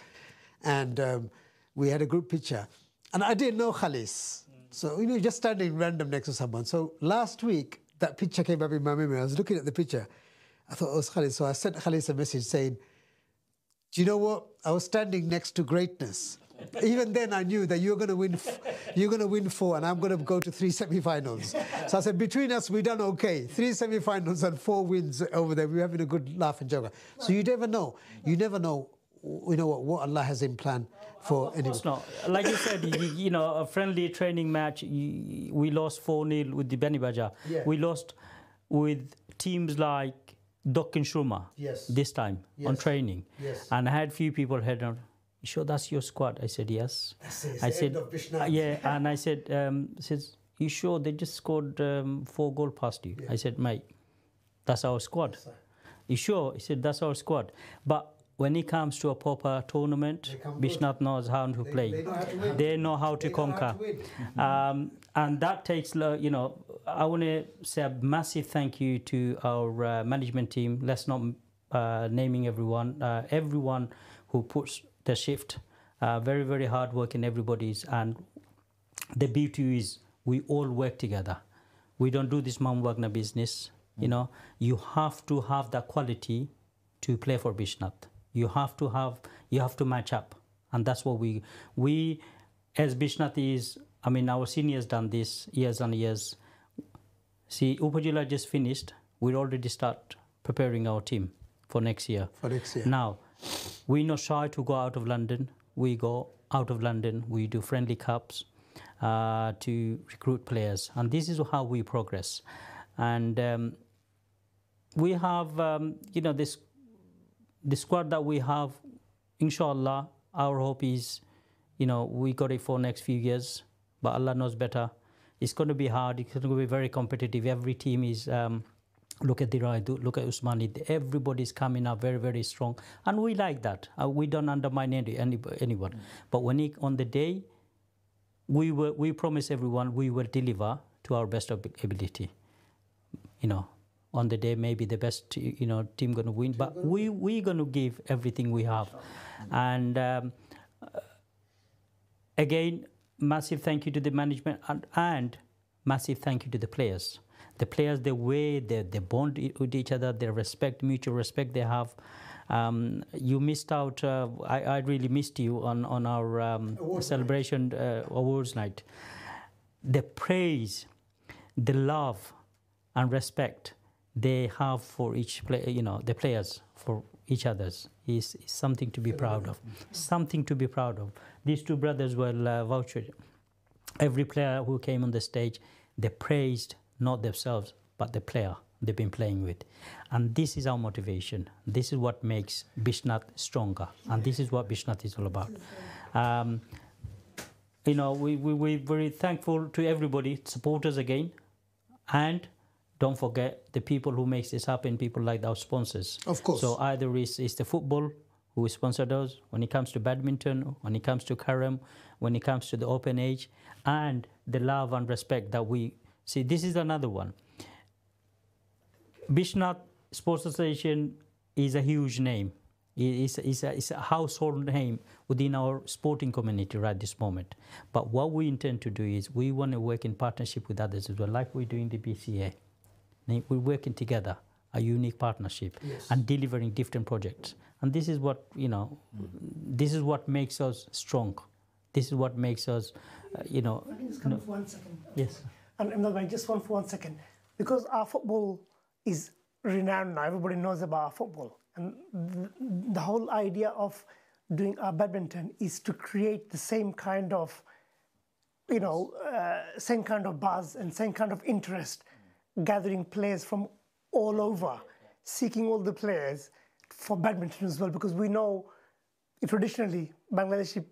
And we had a group picture. And I didn't know Khalis. So, just standing random next to someone. So last week, that picture came up in my memory. I was looking at the picture. I thought, oh, it's Khalis. So I sent Khalis a message saying, do you know what? I was standing next to greatness. Even then, I knew that you're going to win 4, and I'm going to go to 3 semi-finals. So I said, between us, we've done okay. 3 semi-finals and 4 wins over there. We're having a good laugh and joke. So you never know. You never know. What Allah has in plan for anyone. Of course not. Like you said, a friendly training match. We lost 4-0 with the Beni Baja. Yeah. We lost with teams like Dokkan Shurma this time on training. Yes. And I had few people head on. You sure that's your squad? I said, yes. I said, yeah, and I said, you sure they just scored 4 goals past you? Yeah. I said, mate, that's our squad. Yes, you sure? He said, that's our squad. But when it comes to a proper tournament, Bishwanath knows how to play. They know how to win. They know how to conquer. And that takes, I want to say a massive thank you to our management team. Let's not naming everyone. Everyone who puts the shift, very, very hard work in everybody's. And the beauty is we all work together. We don't do this Mount Wagner business. You have to have that quality to play for Bishwanath. You have to match up. And that's what we as Bishwanath is, our seniors done this years and years. See, Upajila just finished. We'll already start preparing our team for next year. Now, we're not shy to go out of London. We go out of London. We do friendly cups to recruit players. And this is how we progress. And we have, the squad that we have, inshallah, our hope is, we got it for next few years. But Allah knows better. It's going to be hard. It's going to be very competitive. Every team is... look at the Raidu, look at Usmani. Everybody's coming up very, very strong. And we like that. We don't undermine anyone. But on the day, we promise everyone we will deliver to our best ability. On the day, maybe the best, team going to win. But we're going to give everything we have. And again, massive thank you to the management and massive thank you to the players. The players, the way they bond with each other, their respect, mutual respect they have. You missed out. I really missed you on our celebration awards night. The praise, the love, and respect they have for each player, the players for each others is something to be proud of. Something to be proud of. These 2 brothers will vouch for it. Every player who came on the stage, they praised not themselves, but the player they've been playing with. And this is our motivation. This is what makes Bishwanath stronger. And this is what Bishwanath is all about. We're very thankful to everybody, supporters again. And don't forget the people who makes this happen, people like our sponsors. Of course. So either it's the football, who sponsored us, when it comes to badminton, when it comes to carom, when it comes to the open age, and the love and respect that we... See, this is another one. Bishwanath Sports Association is a huge name. It's a household name within our sporting community right this moment. But what we intend to do is we want to work in partnership with others as well, like we're doing the BCA. We're working together, a unique partnership, and delivering different projects. And this is what, this is what makes us strong. This is what makes us, I can just come for 1 second. Yes. And Emdad, just for 1 second. Because our football is renowned now, everybody knows about our football. And the whole idea of doing our badminton is to create the same kind of, same kind of buzz and same kind of interest, gathering players from all over, seeking all the players for badminton as well, because we know traditionally Bangladeshi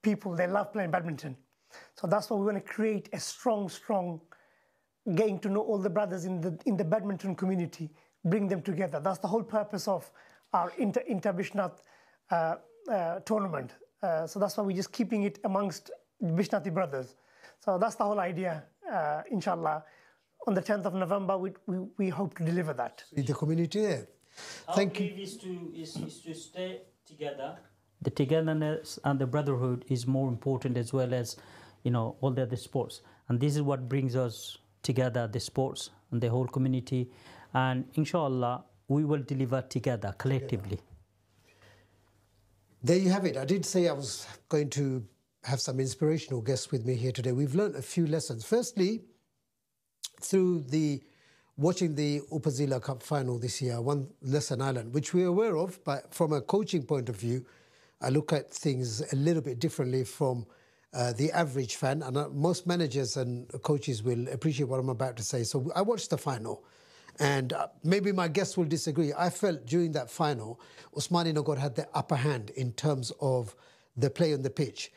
people, they love playing badminton. So that's why we want to create a strong, getting to know all the brothers in the badminton community, bring them together. That's the whole purpose of our inter-Bishwanath tournament. So that's why we're just keeping it amongst Bishnathi brothers. So that's the whole idea, inshallah. On the 10th of November, we hope to deliver that. The community there. Thank you. Is to stay together. The togetherness and the brotherhood is more important, as well as, all the other sports. And this is what brings us together, the sports and the whole community. And inshallah, we will deliver together, collectively. There you have it. I did say I was going to have some inspirational guests with me here today. We've learned a few lessons. Firstly, through watching the Upazila Cup final this year, one lesson I learned, which we're aware of, but from a coaching point of view, I look at things a little bit differently from the average fan, and most managers and coaches will appreciate what I'm about to say. So I watched the final, and maybe my guests will disagree. I felt during that final, Osmani Nagar had the upper hand in terms of the play on the pitch.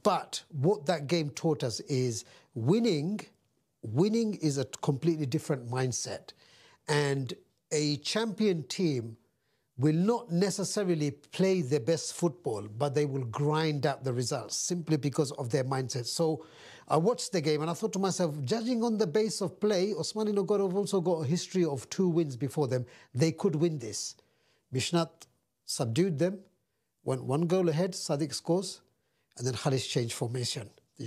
But what that game taught us is winning is a completely different mindset. And a champion team will not necessarily play their best football, but they will grind out the results simply because of their mindset. So I watched the game and I thought to myself, judging on the base of play, Osmani Nagar have also got a history of 2 wins before them. They could win this. Bishwanath subdued them, went 1 goal ahead, Sadiq scores, and then Khalis changed formation. They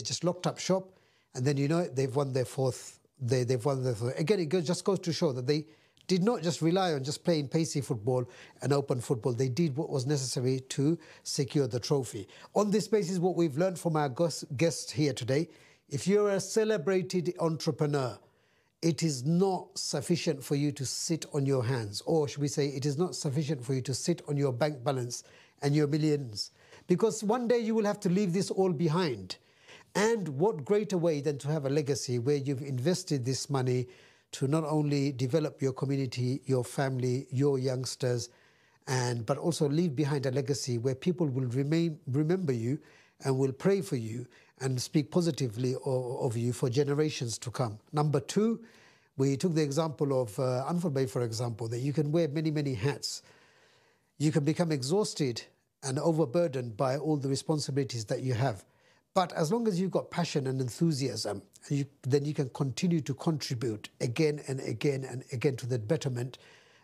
just locked up shop, and then they've won their fourth. They've won their fourth. Again, it just goes to show that they did not just rely on just playing pacey football and open football. They did what was necessary to secure the trophy. On this basis, what we've learned from our guests here today, if you're a celebrated entrepreneur, it is not sufficient for you to sit on your hands, or should we say, it is not sufficient for you to sit on your bank balance and your millions, because one day you will have to leave this all behind. And what greater way than to have a legacy where you've invested this money to not only develop your community, your family, your youngsters, but also leave behind a legacy where people will remember you and will pray for you and speak positively of you for generations to come. Number 2, we took the example of Anfor Ali, for example, that you can wear many, many hats. You can become exhausted and overburdened by all the responsibilities that you have. But as long as you've got passion and enthusiasm, then you can continue to contribute again and again and again to the betterment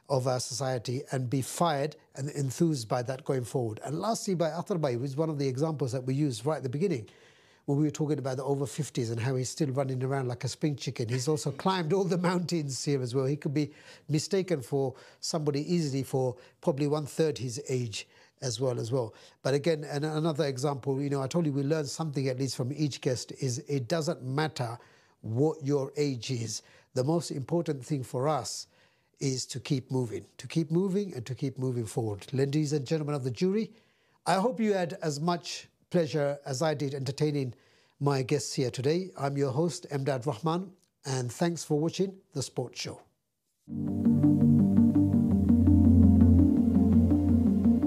of our society and be fired and enthused by that going forward. And lastly, by Akhtar, which is one of the examples that we used right at the beginning, when we were talking about the over 50s and how he's still running around like a spring chicken. He's also climbed all the mountains here as well. He could be mistaken for somebody easily for probably 1/3 his age as well. But again, another example, I told you we learned something at least from each guest, is it doesn't matter what your age is. The most important thing for us is to keep moving and to keep moving forward. Ladies and gentlemen of the jury, I hope you had as much pleasure as I did entertaining my guests here today. I'm your host, Emdad Rahman, and thanks for watching The Sports Show.